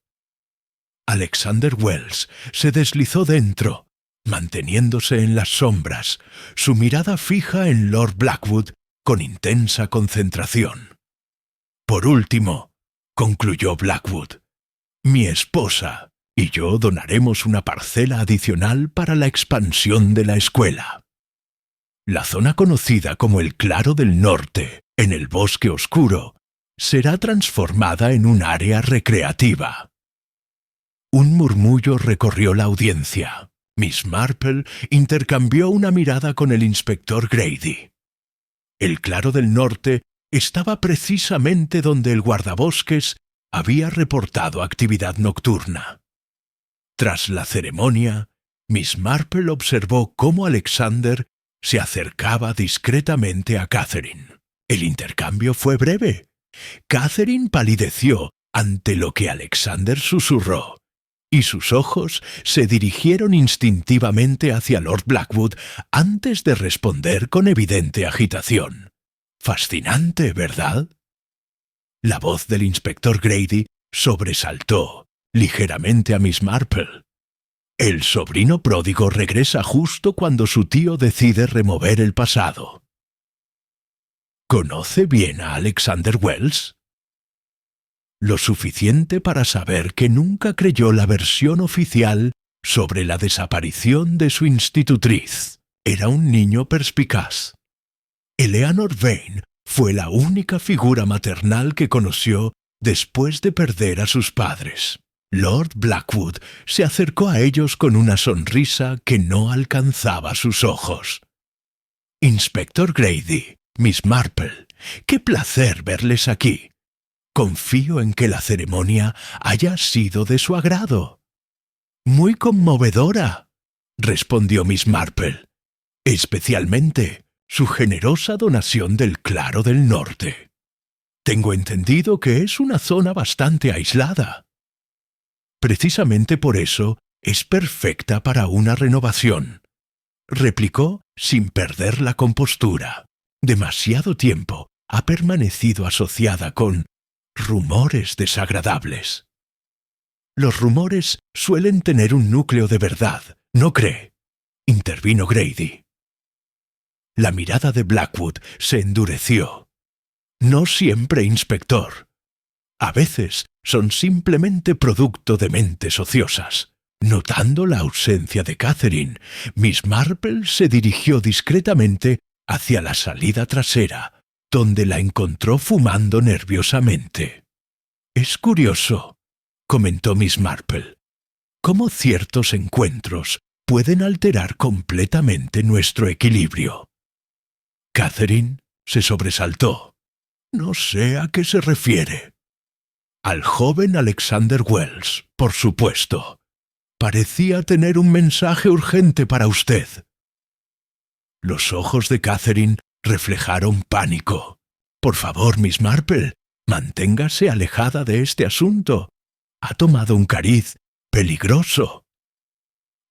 Alexander Wells se deslizó dentro, manteniéndose en las sombras, su mirada fija en Lord Blackwood con intensa concentración. «Por último», concluyó Blackwood, «mi esposa y yo donaremos una parcela adicional para la expansión de la escuela. La zona conocida como el Claro del Norte, en el Bosque Oscuro, será transformada en un área recreativa». Un murmullo recorrió la audiencia. Miss Marple intercambió una mirada con el inspector Grady. El Claro del Norte estaba precisamente donde el guardabosques había reportado actividad nocturna. Tras la ceremonia, Miss Marple observó cómo Alexander se acercaba discretamente a Catherine. El intercambio fue breve. Catherine palideció ante lo que Alexander susurró, y sus ojos se dirigieron instintivamente hacia Lord Blackwood antes de responder con evidente agitación. «Fascinante, ¿verdad?». La voz del inspector Grady sobresaltó ligeramente a Miss Marple. El sobrino pródigo regresa justo cuando su tío decide remover el pasado. ¿Conoce bien a Alexander Wells? Lo suficiente para saber que nunca creyó la versión oficial sobre la desaparición de su institutriz. Era un niño perspicaz. Eleanor Vane fue la única figura maternal que conoció después de perder a sus padres. Lord Blackwood se acercó a ellos con una sonrisa que no alcanzaba sus ojos. «Inspector Grady, Miss Marple, qué placer verles aquí. Confío en que la ceremonia haya sido de su agrado». «Muy conmovedora», respondió Miss Marple, «especialmente su generosa donación del Claro del Norte. Tengo entendido que es una zona bastante aislada. Precisamente por eso es perfecta para una renovación», replicó sin perder la compostura. «Demasiado tiempo ha permanecido asociada con rumores desagradables». «Los rumores suelen tener un núcleo de verdad, ¿no cree?», intervino Grady. La mirada de Blackwood se endureció. «No siempre, inspector. A veces son simplemente producto de mentes ociosas. Notando la ausencia de Catherine, Miss Marple se dirigió discretamente hacia la salida trasera, donde la encontró fumando nerviosamente. «Es curioso», comentó Miss Marple, «cómo ciertos encuentros pueden alterar completamente nuestro equilibrio». Catherine se sobresaltó. «No sé a qué se refiere». «Al joven Alexander Wells, por supuesto. Parecía tener un mensaje urgente para usted». Los ojos de Catherine reflejaron pánico. «Por favor, Miss Marple, manténgase alejada de este asunto. Ha tomado un cariz peligroso».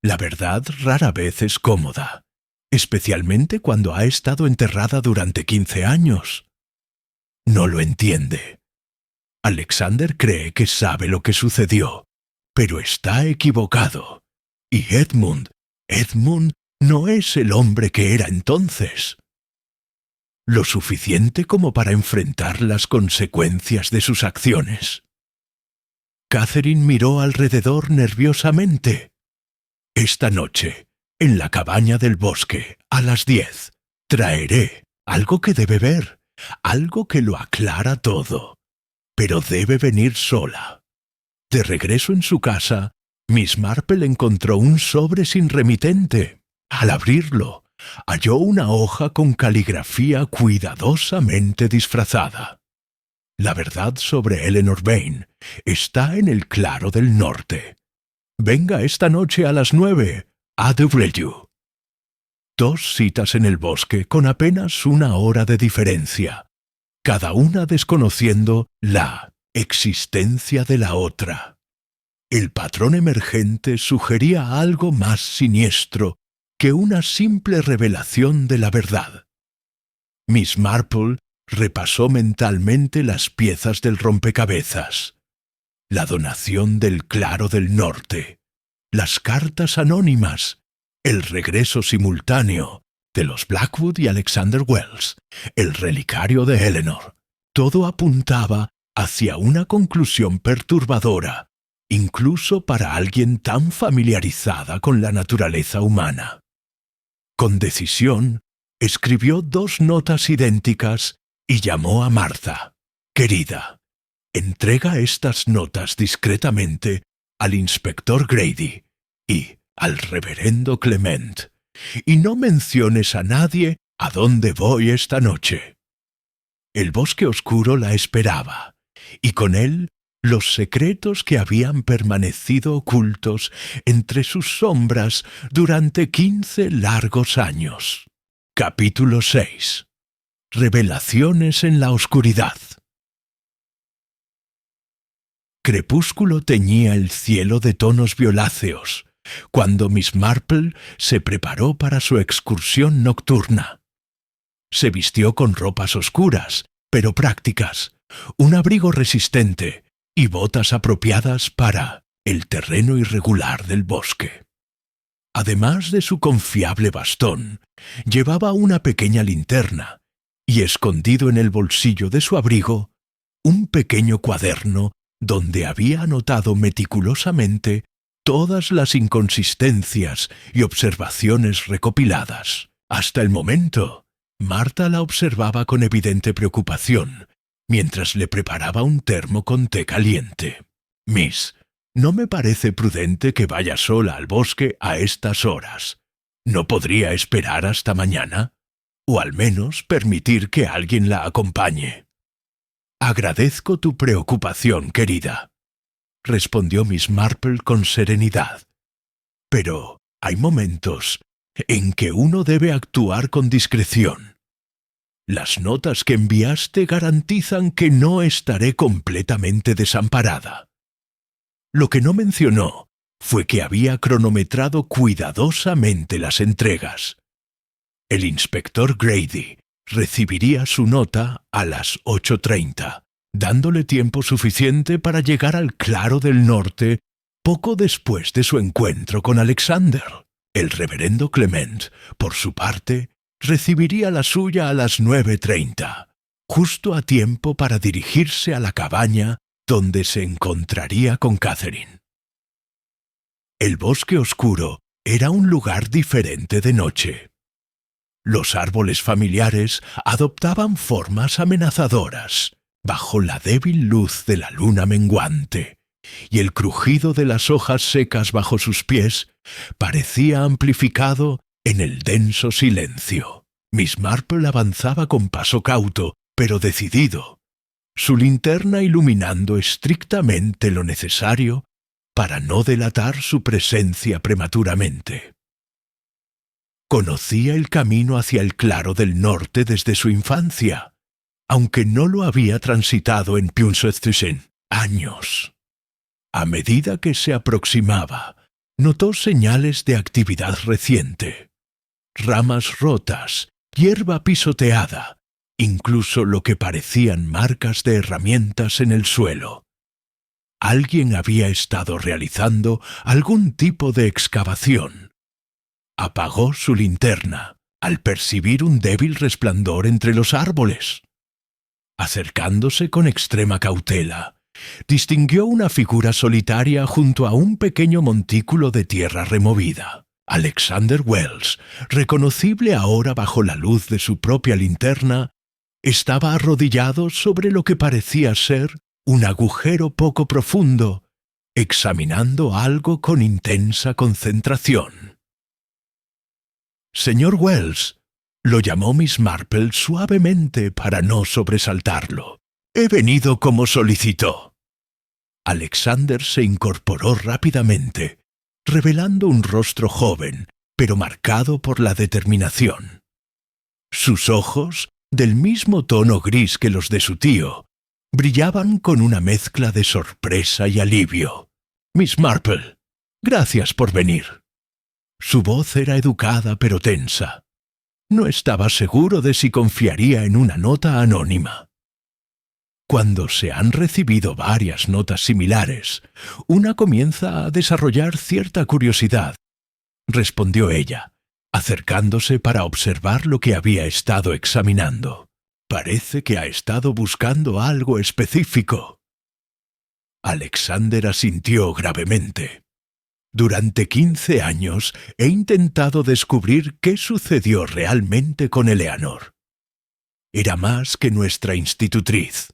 La verdad rara vez es cómoda, especialmente cuando ha estado enterrada durante 15 años. No lo entiende. Alexander cree que sabe lo que sucedió, pero está equivocado. Y Edmund no es el hombre que era entonces. Lo suficiente como para enfrentar las consecuencias de sus acciones. Catherine miró alrededor nerviosamente. «Esta noche, en la cabaña del bosque, a las 10, traeré algo que debe ver, algo que lo aclara todo. Pero debe venir sola». De regreso en su casa, Miss Marple encontró un sobre sin remitente. Al abrirlo, halló una hoja con caligrafía cuidadosamente disfrazada. La verdad sobre Eleanor Vane está en el claro del norte. Venga esta noche a las 9, A.W. 2 citas en el bosque con apenas 1 hora de diferencia, cada una desconociendo la existencia de la otra. El patrón emergente sugería algo más siniestro que una simple revelación de la verdad. Miss Marple repasó mentalmente las piezas del rompecabezas. La donación del claro del norte, las cartas anónimas, el regreso simultáneo de los Blackwood y Alexander Wells, el relicario de Eleanor. Todo apuntaba hacia una conclusión perturbadora, incluso para alguien tan familiarizada con la naturaleza humana. Con decisión, escribió 2 notas idénticas y llamó a Martha. «Querida, entrega estas notas discretamente al inspector Grady y al reverendo Clement, y no menciones a nadie a dónde voy esta noche». El bosque oscuro la esperaba, y con él los secretos que habían permanecido ocultos entre sus sombras durante 15 largos años. Capítulo 6. Revelaciones en la oscuridad. Crepúsculo teñía el cielo de tonos violáceos, cuando Miss Marple se preparó para su excursión nocturna. Se vistió con ropas oscuras, pero prácticas, un abrigo resistente y botas apropiadas para el terreno irregular del bosque. Además de su confiable bastón, llevaba una pequeña linterna y, escondido en el bolsillo de su abrigo, un pequeño cuaderno donde había anotado meticulosamente todas las inconsistencias y observaciones recopiladas. Hasta el momento, Martha la observaba con evidente preocupación, mientras le preparaba un termo con té caliente. «Miss, no me parece prudente que vaya sola al bosque a estas horas. ¿No podría esperar hasta mañana? O al menos permitir que alguien la acompañe». «Agradezco tu preocupación, querida», respondió Miss Marple con serenidad. «Pero hay momentos en que uno debe actuar con discreción. Las notas que enviaste garantizan que no estaré completamente desamparada». Lo que no mencionó fue que había cronometrado cuidadosamente las entregas. El inspector Grady recibiría su nota a las 8:30, dándole tiempo suficiente para llegar al claro del norte poco después de su encuentro con Alexander. El reverendo Clement, por su parte, recibiría la suya a las 9:30, justo a tiempo para dirigirse a la cabaña donde se encontraría con Catherine. El bosque oscuro era un lugar diferente de noche. Los árboles familiares adoptaban formas amenazadoras bajo la débil luz de la luna menguante, y el crujido de las hojas secas bajo sus pies parecía amplificado en el denso silencio. Miss Marple avanzaba con paso cauto, pero decidido, su linterna iluminando estrictamente lo necesario para no delatar su presencia prematuramente. Conocía el camino hacia el claro del norte desde su infancia, aunque no lo había transitado en Piunsethusen años. A medida que se aproximaba, notó señales de actividad reciente. Ramas rotas, hierba pisoteada, incluso lo que parecían marcas de herramientas en el suelo. Alguien había estado realizando algún tipo de excavación. Apagó su linterna al percibir un débil resplandor entre los árboles. Acercándose con extrema cautela, distinguió una figura solitaria junto a un pequeño montículo de tierra removida. Alexander Wells, reconocible ahora bajo la luz de su propia linterna, estaba arrodillado sobre lo que parecía ser un agujero poco profundo, examinando algo con intensa concentración. «Señor Wells», lo llamó Miss Marple suavemente para no sobresaltarlo. «He venido como solicitó». Alexander se incorporó rápidamente, revelando un rostro joven, pero marcado por la determinación. Sus ojos, del mismo tono gris que los de su tío, brillaban con una mezcla de sorpresa y alivio. «Miss Marple, gracias por venir». Su voz era educada pero tensa. No estaba seguro de si confiaría en una nota anónima. Cuando se han recibido varias notas similares, una comienza a desarrollar cierta curiosidad, respondió ella, acercándose para observar lo que había estado examinando. Parece que ha estado buscando algo específico. Alexander asintió gravemente. Durante 15 años he intentado descubrir qué sucedió realmente con Eleanor. Era más que nuestra institutriz.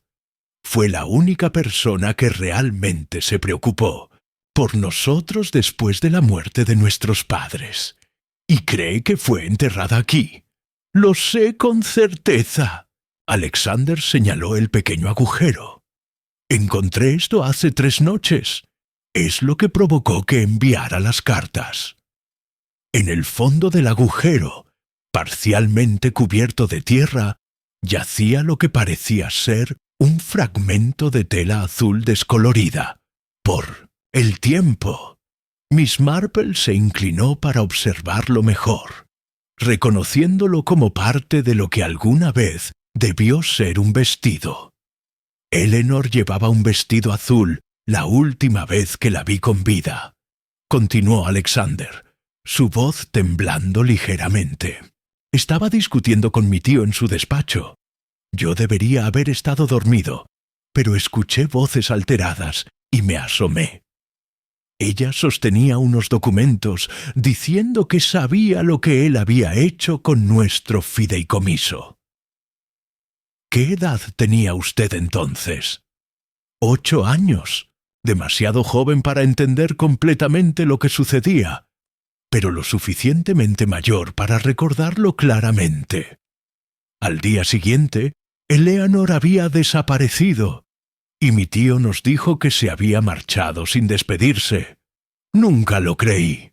Fue la única persona que realmente se preocupó por nosotros después de la muerte de nuestros padres. Y cree que fue enterrada aquí. Lo sé con certeza. Alexander señaló el pequeño agujero. Encontré esto hace 3 noches. Es lo que provocó que enviara las cartas. En el fondo del agujero, parcialmente cubierto de tierra, yacía lo que parecía ser un fragmento de tela azul descolorida. Por el tiempo. Miss Marple se inclinó para observarlo mejor, reconociéndolo como parte de lo que alguna vez debió ser un vestido. Eleanor llevaba un vestido azul la última vez que la vi con vida, continuó Alexander, su voz temblando ligeramente. Estaba discutiendo con mi tío en su despacho. Yo debería haber estado dormido, pero escuché voces alteradas y me asomé. Ella sostenía unos documentos diciendo que sabía lo que él había hecho con nuestro fideicomiso. ¿Qué edad tenía usted entonces? 8 años. Demasiado joven para entender completamente lo que sucedía, pero lo suficientemente mayor para recordarlo claramente. Al día siguiente, Eleanor había desaparecido, y mi tío nos dijo que se había marchado sin despedirse. Nunca lo creí.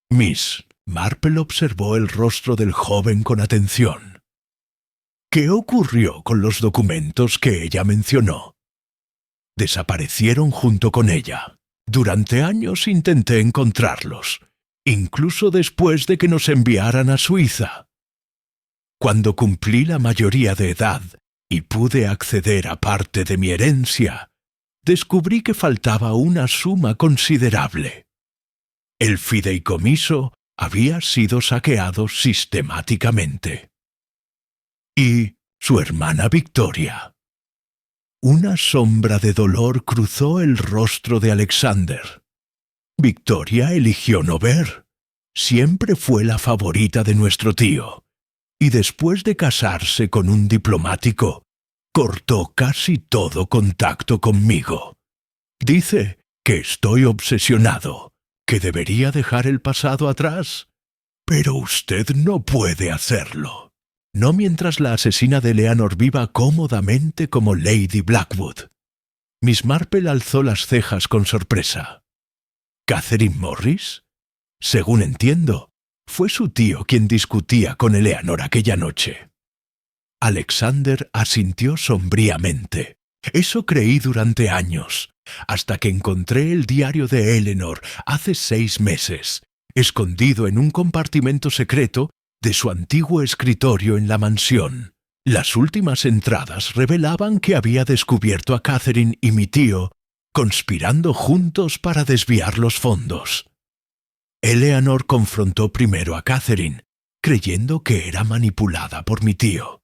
Miss Marple observó el rostro del joven con atención. ¿Qué ocurrió con los documentos que ella mencionó? Desaparecieron junto con ella. Durante años intenté encontrarlos, incluso después de que nos enviaran a Suiza. Cuando cumplí la mayoría de edad y pude acceder a parte de mi herencia, descubrí que faltaba una suma considerable. El fideicomiso había sido saqueado sistemáticamente. ¿Y su hermana Victoria? Una sombra de dolor cruzó el rostro de Alexander. Victoria eligió no ver. Siempre fue la favorita de nuestro tío. Y después de casarse con un diplomático, cortó casi todo contacto conmigo. Dice que estoy obsesionado, que debería dejar el pasado atrás. Pero usted no puede hacerlo. No mientras la asesina de Eleanor viva cómodamente como Lady Blackwood. Miss Marple alzó las cejas con sorpresa. ¿Catherine Morris? Según entiendo, fue su tío quien discutía con Eleanor aquella noche. Alexander asintió sombríamente. Eso creí durante años, hasta que encontré el diario de Eleanor hace 6 meses, escondido en un compartimento secreto de su antiguo escritorio en la mansión. Las últimas entradas revelaban que había descubierto a Catherine y mi tío conspirando juntos para desviar los fondos. Eleanor confrontó primero a Catherine, creyendo que era manipulada por mi tío.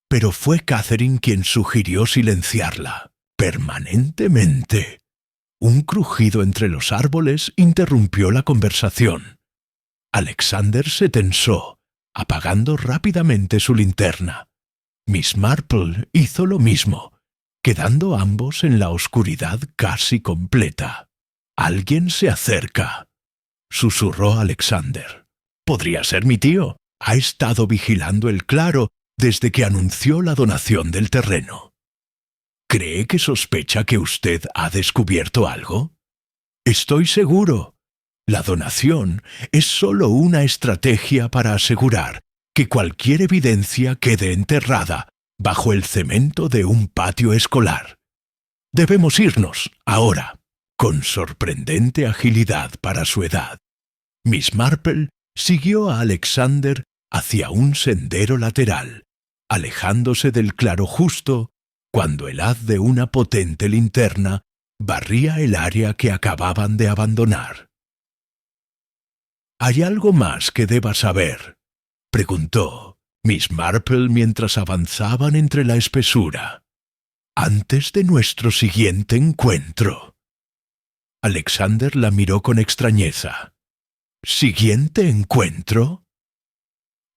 Pero fue Catherine quien sugirió silenciarla, permanentemente. Un crujido entre los árboles interrumpió la conversación. Alexander se tensó, apagando rápidamente su linterna. Miss Marple hizo lo mismo, quedando ambos en la oscuridad casi completa. «Alguien se acerca», susurró Alexander. «Podría ser mi tío. Ha estado vigilando el claro desde que anunció la donación del terreno». «¿Cree que sospecha que usted ha descubierto algo?» «Estoy seguro. La donación es solo una estrategia para asegurar que cualquier evidencia quede enterrada bajo el cemento de un patio escolar. Debemos irnos, ahora». Con sorprendente agilidad para su edad, Miss Marple siguió a Alexander hacia un sendero lateral, alejándose del claro justo cuando el haz de una potente linterna barría el área que acababan de abandonar. «¿Hay algo más que deba saber?», preguntó Miss Marple mientras avanzaban entre la espesura. «Antes de nuestro siguiente encuentro». Alexander la miró con extrañeza. «¿Siguiente encuentro?»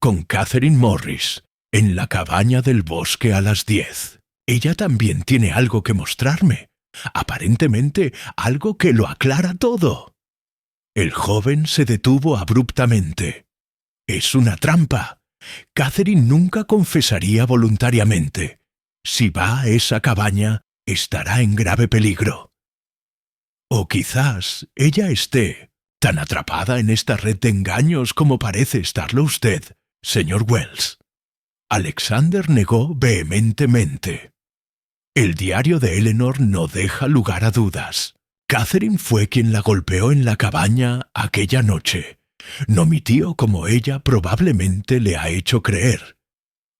«Con Catherine Morris, en la cabaña del bosque a las 10. Ella también tiene algo que mostrarme. Aparentemente algo que lo aclara todo». El joven se detuvo abruptamente. «Es una trampa. Catherine nunca confesaría voluntariamente. Si va a esa cabaña, estará en grave peligro. O quizás ella esté tan atrapada en esta red de engaños como parece estarlo usted, señor Wells». Alexander negó vehementemente. «El diario de Eleanor no deja lugar a dudas. Catherine fue quien la golpeó en la cabaña aquella noche. No mi tío como ella probablemente le ha hecho creer.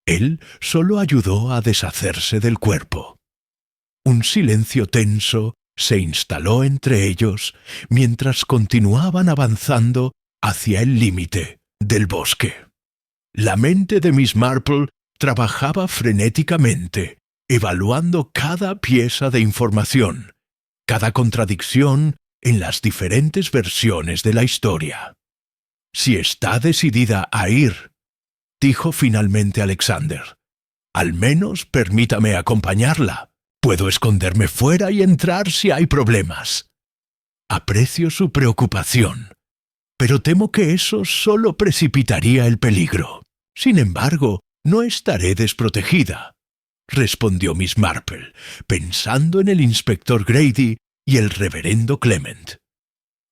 Él solo ayudó a deshacerse del cuerpo». Un silencio tenso se instaló entre ellos mientras continuaban avanzando hacia el límite del bosque. La mente de Miss Marple trabajaba frenéticamente, evaluando cada pieza de información, cada contradicción en las diferentes versiones de la historia. «Si está decidida a ir», dijo finalmente Alexander, «al menos permítame acompañarla. Puedo esconderme fuera y entrar si hay problemas». «Aprecio su preocupación, pero temo que eso solo precipitaría el peligro. Sin embargo, no estaré desprotegida», respondió Miss Marple, pensando en el inspector Grady y el reverendo Clement.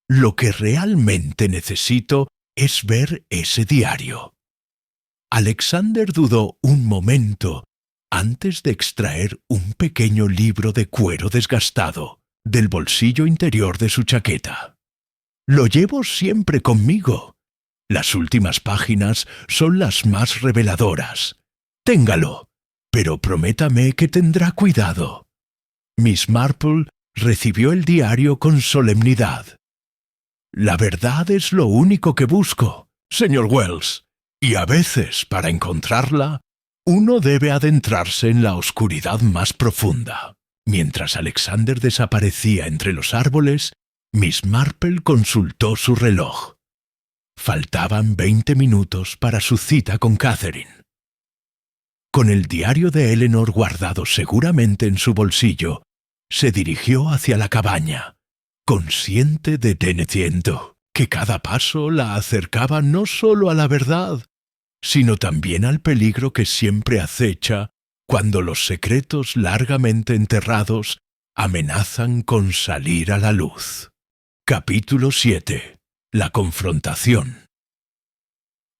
«Lo que realmente necesito es ver ese diario». Alexander dudó un momento antes de extraer un pequeño libro de cuero desgastado del bolsillo interior de su chaqueta. «Lo llevo siempre conmigo. Las últimas páginas son las más reveladoras. Téngalo, pero prométame que tendrá cuidado». Miss Marple recibió el diario con solemnidad. «La verdad es lo único que busco, señor Wells, y a veces, para encontrarla, Uno debe adentrarse en la oscuridad más profunda. Mientras Alexander desaparecía entre los árboles, Miss Marple consultó su reloj. Faltaban 20 minutos para su cita con Catherine. Con el diario de Eleanor guardado seguramente en su bolsillo, se dirigió hacia la cabaña, consciente de teniendo que cada paso la acercaba no solo a la verdad, sino también al peligro que siempre acecha cuando los secretos largamente enterrados amenazan con salir a la luz. Capítulo 7. La confrontación.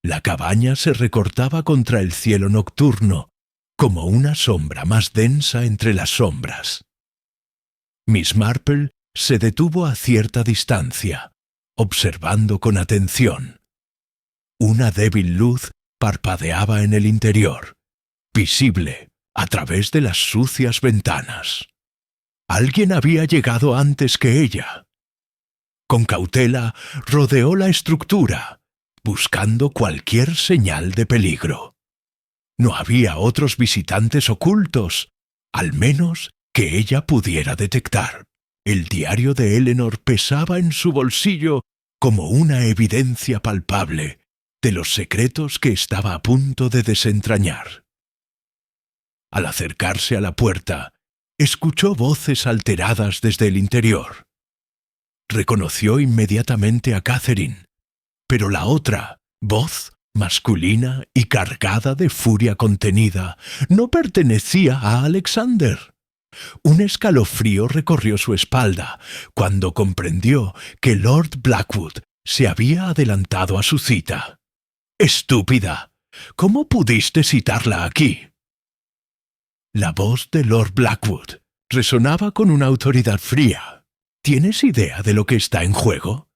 La cabaña se recortaba contra el cielo nocturno, como una sombra más densa entre las sombras. Miss Marple se detuvo a cierta distancia, observando con atención. Una débil luz parpadeaba en el interior, visible a través de las sucias ventanas. Alguien había llegado antes que ella. Con cautela rodeó la estructura, buscando cualquier señal de peligro. No había otros visitantes ocultos, al menos que ella pudiera detectar. El diario de Eleanor pesaba en su bolsillo como una evidencia palpable de los secretos que estaba a punto de desentrañar. Al acercarse a la puerta, escuchó voces alteradas desde el interior. Reconoció inmediatamente a Catherine, pero la otra, voz masculina y cargada de furia contenida, no pertenecía a Alexander. Un escalofrío recorrió su espalda cuando comprendió que Lord Blackwood se había adelantado a su cita. «¡Estúpida! ¿Cómo pudiste citarla aquí?» La voz de Lord Blackwood resonaba con una autoridad fría. ¿Tienes idea de lo que está en juego?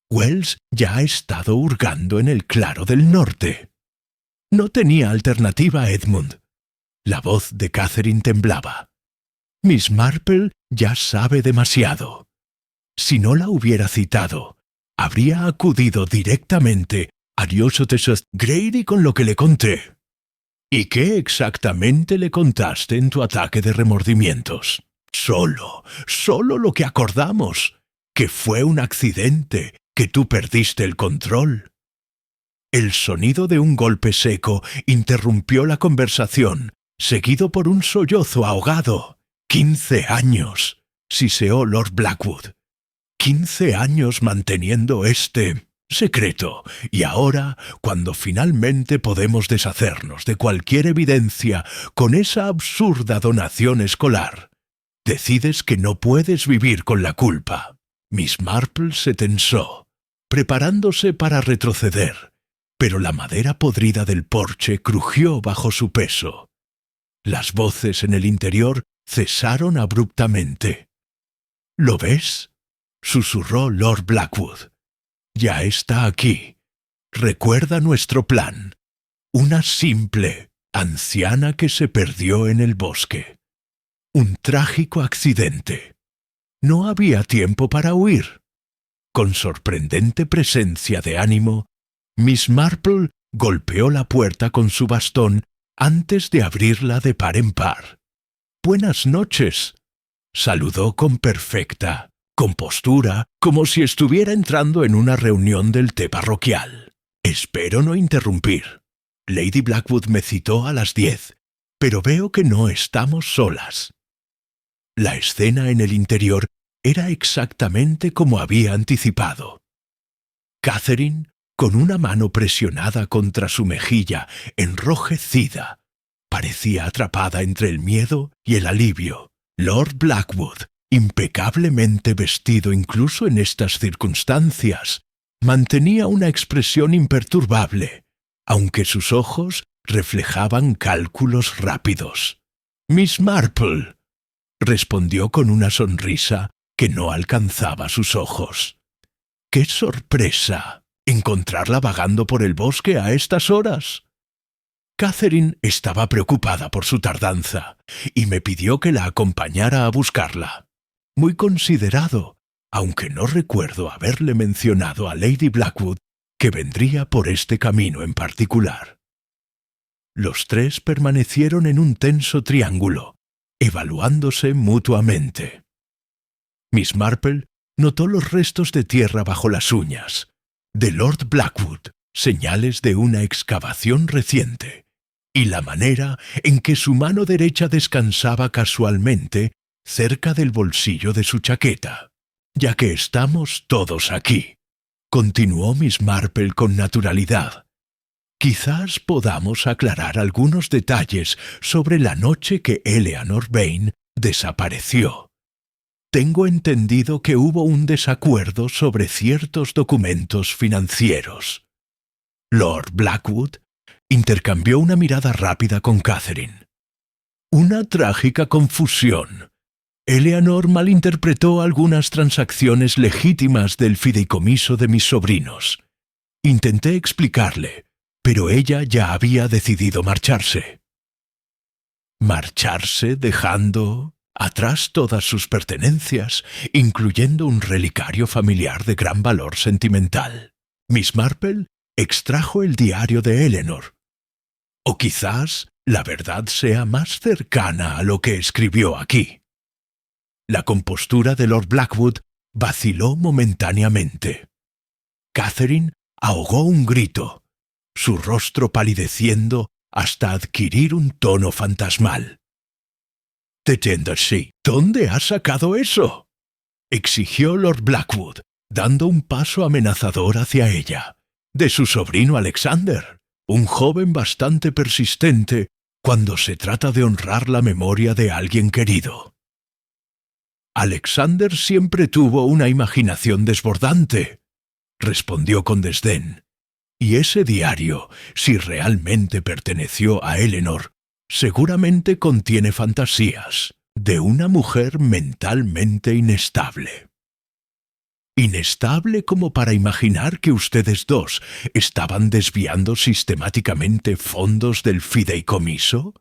Wells ya ha estado hurgando en el claro del norte. No tenía alternativa, Edmund. La voz de Catherine temblaba. Miss Marple ya sabe demasiado. Si no la hubiera citado, habría acudido directamente a Diócetes Grady con lo que le conté. ¿Y qué exactamente le contaste en tu ataque de remordimientos? Solo lo que acordamos, que fue un accidente, que tú perdiste el control. El sonido de un golpe seco interrumpió la conversación, seguido por un sollozo ahogado. 15 años, siseó Lord Blackwood. 15 años manteniendo este secreto, y ahora, cuando finalmente podemos deshacernos de cualquier evidencia con esa absurda donación escolar, decides que no puedes vivir con la culpa. Miss Marple se tensó, preparándose para retroceder, pero la madera podrida del porche crujió bajo su peso. Las voces en el interior cesaron abruptamente. ¿Lo ves?, susurró Lord Blackwood. Ya está aquí. Recuerda nuestro plan. Una simple anciana que se perdió en el bosque. Un trágico accidente. No había tiempo para huir. Con sorprendente presencia de ánimo, Miss Marple golpeó la puerta con su bastón antes de abrirla de par en par. «Buenas noches», saludó con perfecta compostura, como si estuviera entrando en una reunión del té parroquial. «Espero no interrumpir. Lady Blackwood me citó a las 10, pero veo que no estamos solas». La escena en el interior era exactamente como había anticipado. Catherine, con una mano presionada contra su mejilla enrojecida, parecía atrapada entre el miedo y el alivio. Lord Blackwood, impecablemente vestido incluso en estas circunstancias, mantenía una expresión imperturbable, aunque sus ojos reflejaban cálculos rápidos. «Miss Marple», respondió con una sonrisa que no alcanzaba sus ojos. «¡Qué sorpresa encontrarla vagando por el bosque a estas horas!» Catherine estaba preocupada por su tardanza y me pidió que la acompañara a buscarla. Muy considerado, aunque no recuerdo haberle mencionado a Lady Blackwood que vendría por este camino en particular. Los tres permanecieron en un tenso triángulo, evaluándose mutuamente. Miss Marple notó los restos de tierra bajo las uñas, de Lord Blackwood, señales de una excavación reciente, y la manera en que su mano derecha descansaba casualmente cerca del bolsillo de su chaqueta. «Ya que estamos todos aquí», continuó Miss Marple con naturalidad, «quizás podamos aclarar algunos detalles sobre la noche que Eleanor Vane desapareció. Tengo entendido que hubo un desacuerdo sobre ciertos documentos financieros». Lord Blackwood intercambió una mirada rápida con Catherine. «Una trágica confusión. Eleanor malinterpretó algunas transacciones legítimas del fideicomiso de mis sobrinos. Intenté explicarle, pero ella ya había decidido marcharse». «¿Marcharse dejando atrás todas sus pertenencias, incluyendo un relicario familiar de gran valor sentimental?» Miss Marple extrajo el diario de Eleanor. «O quizás la verdad sea más cercana a lo que escribió aquí». La compostura de Lord Blackwood vaciló momentáneamente. Catherine ahogó un grito, su rostro palideciendo hasta adquirir un tono fantasmal. «Deténgase, ¿dónde has sacado eso?», exigió Lord Blackwood, dando un paso amenazador hacia ella. «De su sobrino Alexander, un joven bastante persistente cuando se trata de honrar la memoria de alguien querido». «Alexander siempre tuvo una imaginación desbordante», respondió con desdén. «Y ese diario, si realmente perteneció a Eleanor, seguramente contiene fantasías de una mujer mentalmente inestable». «¿Inestable como para imaginar que ustedes dos estaban desviando sistemáticamente fondos del fideicomiso?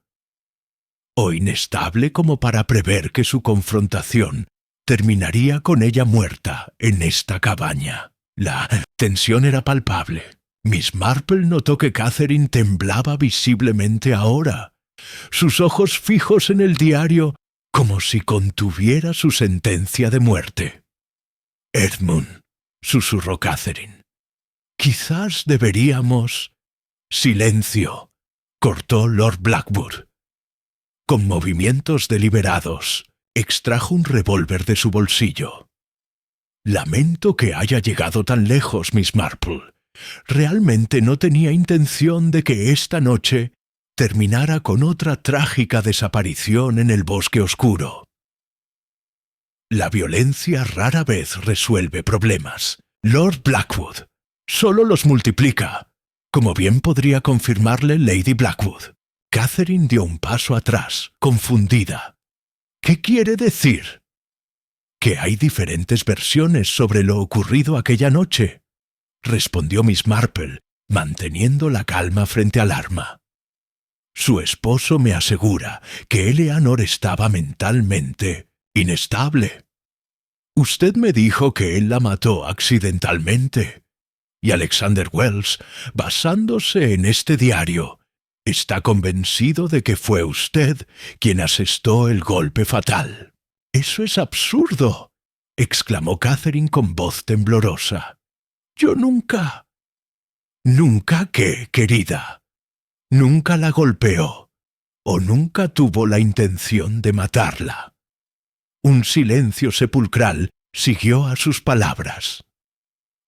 ¿O inestable como para prever que su confrontación terminaría con ella muerta en esta cabaña?» La tensión era palpable. Miss Marple notó que Catherine temblaba visiblemente ahora, sus ojos fijos en el diario como si contuviera su sentencia de muerte. «Edmund», susurró Catherine, «quizás deberíamos...» «Silencio», cortó Lord Blackwood. Con movimientos deliberados, extrajo un revólver de su bolsillo. «Lamento que haya llegado tan lejos, Miss Marple. Realmente no tenía intención de que esta noche terminara con otra trágica desaparición en el bosque oscuro. La violencia rara vez resuelve problemas. Lord Blackwood solo los multiplica, como bien podría confirmarle Lady Blackwood». Catherine dio un paso atrás, confundida. «¿Qué quiere decir?» «Que hay diferentes versiones sobre lo ocurrido aquella noche», respondió Miss Marple, manteniendo la calma frente al arma. «Su esposo me asegura que Eleanor estaba mentalmente inestable. Usted me dijo que él la mató accidentalmente, y Alexander Wells, basándose en este diario, está convencido de que fue usted quien asestó el golpe fatal». «Eso es absurdo», exclamó Catherine con voz temblorosa. «Yo nunca...» «¿Nunca qué, querida? ¿Nunca la golpeó? ¿O nunca tuvo la intención de matarla?» Un silencio sepulcral siguió a sus palabras.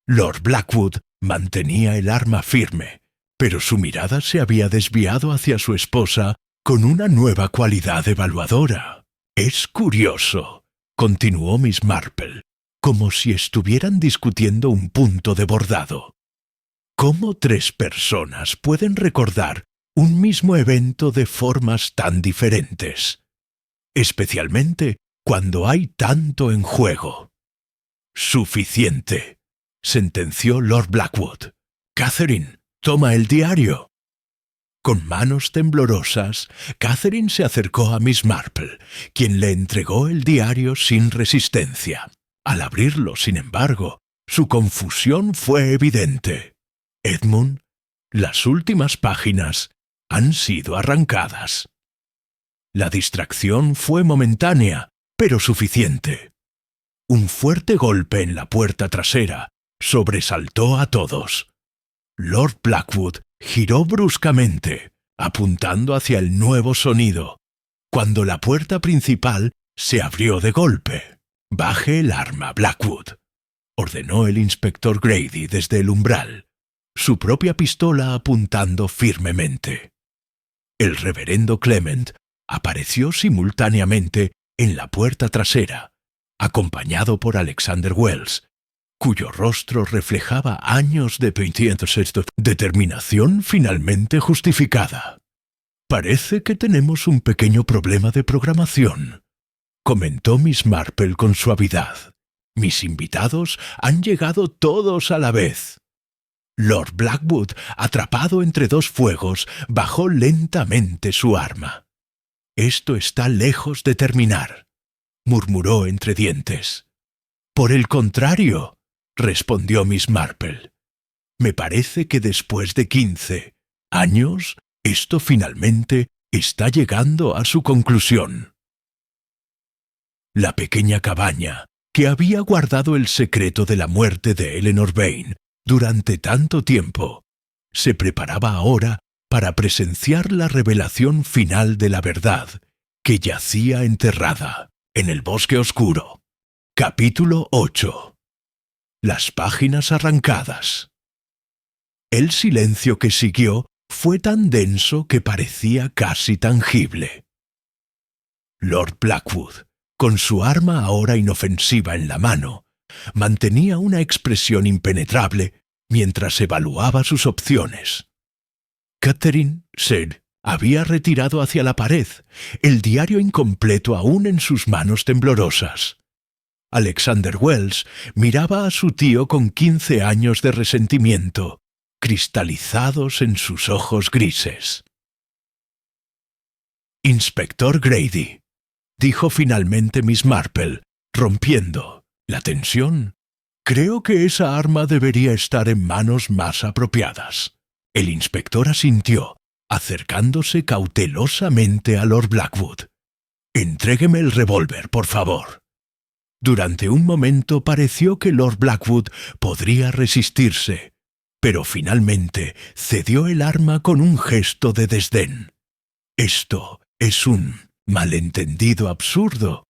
Lord Blackwood mantenía el arma firme, pero su mirada se había desviado hacia su esposa con una nueva cualidad evaluadora. «Es curioso», continuó Miss Marple, como si estuvieran discutiendo un punto de bordado. «¿Cómo tres personas pueden recordar un mismo evento de formas tan diferentes? Especialmente cuando hay tanto en juego». «Suficiente», sentenció Lord Blackwood. «Catherine, toma el diario». Con manos temblorosas, Catherine se acercó a Miss Marple, quien le entregó el diario sin resistencia. Al abrirlo, sin embargo, su confusión fue evidente. «Edmund, las últimas páginas han sido arrancadas. La distracción fue momentánea, pero suficiente. Un fuerte golpe en la puerta trasera sobresaltó a todos. Lord Blackwood giró bruscamente, apuntando hacia el nuevo sonido, cuando la puerta principal se abrió de golpe. «Baje el arma, Blackwood», ordenó el inspector Grady desde el umbral, su propia pistola apuntando firmemente. El reverendo Clement apareció simultáneamente en la puerta trasera, acompañado por Alexander Wells, cuyo rostro reflejaba años de determinación finalmente justificada. «Parece que tenemos un pequeño problema de programación», comentó Miss Marple con suavidad. «Mis invitados han llegado todos a la vez». Lord Blackwood, atrapado entre dos fuegos, bajó lentamente su arma. «Esto está lejos de terminar», murmuró entre dientes. «Por el contrario», respondió Miss Marple. «Me parece que después de 15 años, esto finalmente está llegando a su conclusión». La pequeña cabaña, que había guardado el secreto de la muerte de Eleanor Vane durante tanto tiempo, se preparaba ahora para presenciar la revelación final de la verdad que yacía enterrada en el bosque oscuro. Capítulo 8. Las páginas arrancadas. El silencio que siguió fue tan denso que parecía casi tangible. Lord Blackwood, con su arma ahora inofensiva en la mano, mantenía una expresión impenetrable mientras evaluaba sus opciones. Catherine se había retirado hacia la pared, el diario incompleto aún en sus manos temblorosas. Alexander Wells miraba a su tío con 15 años de resentimiento, cristalizados en sus ojos grises. «Inspector Grady», dijo finalmente Miss Marple, rompiendo la tensión. «Creo que esa arma debería estar en manos más apropiadas». El inspector asintió, acercándose cautelosamente a Lord Blackwood. «Entrégueme el revólver, por favor». Durante un momento pareció que Lord Blackwood podría resistirse, pero finalmente cedió el arma con un gesto de desdén. «Esto es un malentendido absurdo.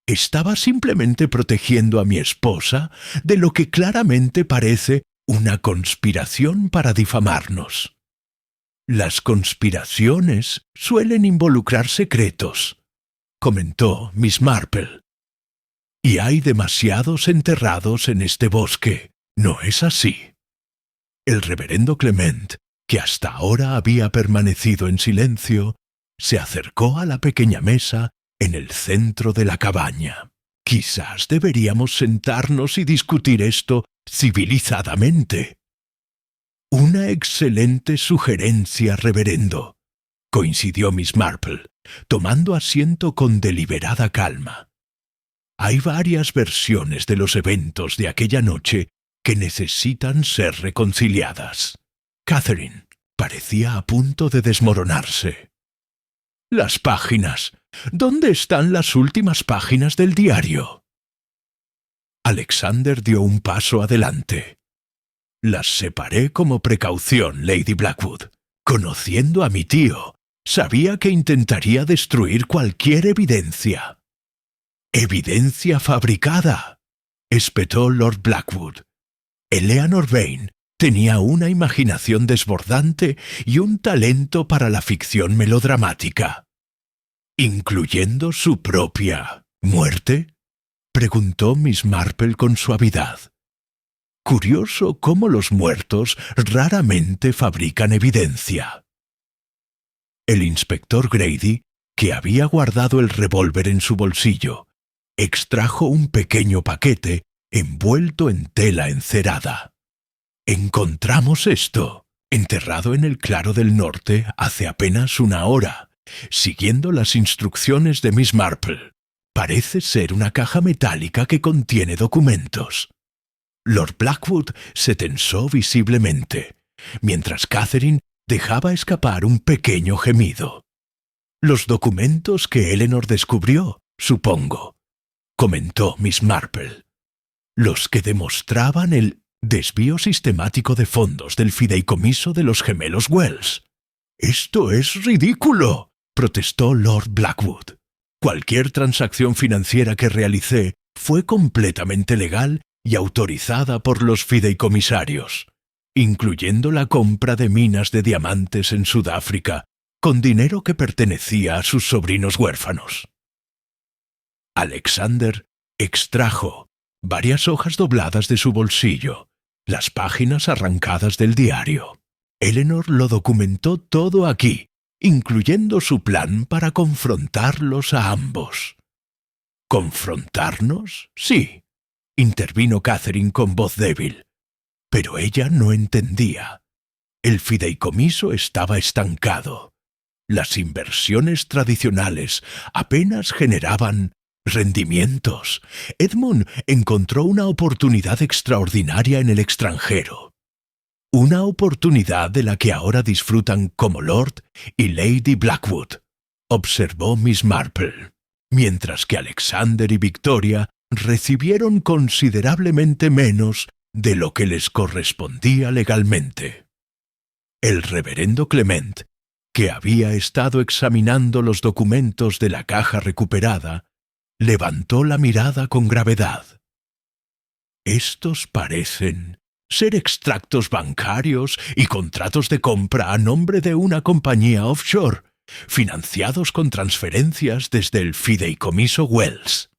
Estaba simplemente protegiendo a mi esposa de lo que claramente parece una conspiración para difamarnos. Las conspiraciones suelen involucrar secretos», comentó Miss Marple. «Y hay demasiados enterrados en este bosque, ¿no es así?» El reverendo Clement, que hasta ahora había permanecido en silencio, se acercó a la pequeña mesa en el centro de la cabaña. «Quizás deberíamos sentarnos y discutir esto civilizadamente». «Una excelente sugerencia, reverendo», coincidió Miss Marple, tomando asiento con deliberada calma. «Hay varias versiones de los eventos de aquella noche que necesitan ser reconciliadas». Catherine parecía a punto de desmoronarse. «Las páginas. ¿Dónde están las últimas páginas del diario?» Alexander dio un paso adelante. «Las separé como precaución, Lady Blackwood. Conociendo a mi tío, sabía que intentaría destruir cualquier evidencia». «¡Evidencia fabricada!», espetó Lord Blackwood. «Eleanor Vane tenía una imaginación desbordante y un talento para la ficción melodramática». «¿Incluyendo su propia muerte?», preguntó Miss Marple con suavidad. «Curioso cómo los muertos raramente fabrican evidencia». El inspector Grady, que había guardado el revólver en su bolsillo, extrajo un pequeño paquete envuelto en tela encerada. «Encontramos esto, enterrado en el claro del norte hace apenas una hora, siguiendo las instrucciones de Miss Marple. Parece ser una caja metálica que contiene documentos». Lord Blackwood se tensó visiblemente, mientras Catherine dejaba escapar un pequeño gemido. «Los documentos que Eleanor descubrió, supongo», comentó Miss Marple. «Los que demostraban el desvío sistemático de fondos del fideicomiso de los gemelos Wells». «¡Esto es ridículo!», protestó Lord Blackwood. «Cualquier transacción financiera que realicé fue completamente legal y autorizada por los fideicomisarios, incluyendo la compra de minas de diamantes en Sudáfrica, con dinero que pertenecía a sus sobrinos huérfanos». Alexander extrajo varias hojas dobladas de su bolsillo, las páginas arrancadas del diario. Eleanor lo documentó todo aquí, incluyendo su plan para confrontarlos a ambos. «¿Confrontarnos? Sí», intervino Catherine con voz débil. Pero ella no entendía. El fideicomiso estaba estancado. Las inversiones tradicionales apenas generaban rendimientos. Edmund encontró una oportunidad extraordinaria en el extranjero. Una oportunidad de la que ahora disfrutan como Lord y Lady Blackwood, observó Miss Marple, mientras que Alexander y Victoria recibieron considerablemente menos de lo que les correspondía legalmente. El reverendo Clement, que había estado examinando los documentos de la caja recuperada, levantó la mirada con gravedad. «Estos parecen ser extractos bancarios y contratos de compra a nombre de una compañía offshore, financiados con transferencias desde el fideicomiso Wells».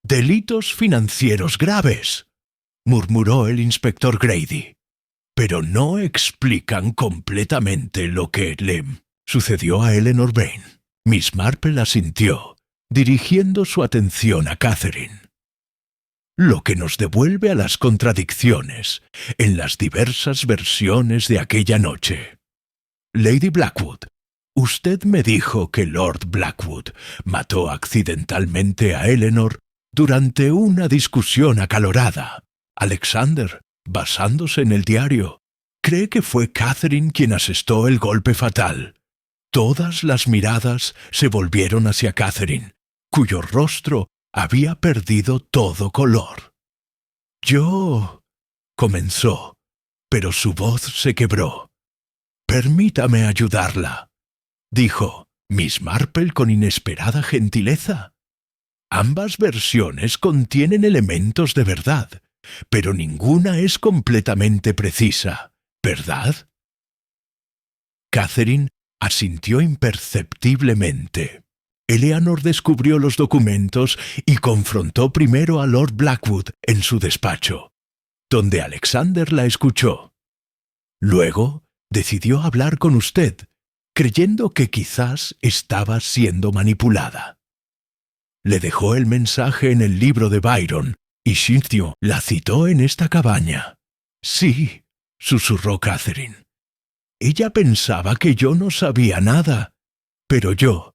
«Delitos financieros graves», murmuró el inspector Grady, «pero no explican completamente lo que le sucedió a Eleanor Vane». Miss Marple asintió, dirigiendo su atención a Catherine. «Lo que nos devuelve a las contradicciones en las diversas versiones de aquella noche. Lady Blackwood, usted me dijo que Lord Blackwood mató accidentalmente a Eleanor durante una discusión acalorada. Alexander, basándose en el diario, cree que fue Catherine quien asestó el golpe fatal». Todas las miradas se volvieron hacia Catherine, cuyo rostro había perdido todo color. «Yo», comenzó, pero su voz se quebró. «Permítame ayudarla», dijo Miss Marple con inesperada gentileza. «Ambas versiones contienen elementos de verdad, pero ninguna es completamente precisa, ¿verdad?» Catherine asintió imperceptiblemente. Eleanor descubrió los documentos y confrontó primero a Lord Blackwood en su despacho, donde Alexander la escuchó. Luego decidió hablar con usted, creyendo que quizás estaba siendo manipulada. Le dejó el mensaje en el libro de Byron y Cynthia la citó en esta cabaña. «Sí», susurró Catherine. «Ella pensaba que yo no sabía nada, pero yo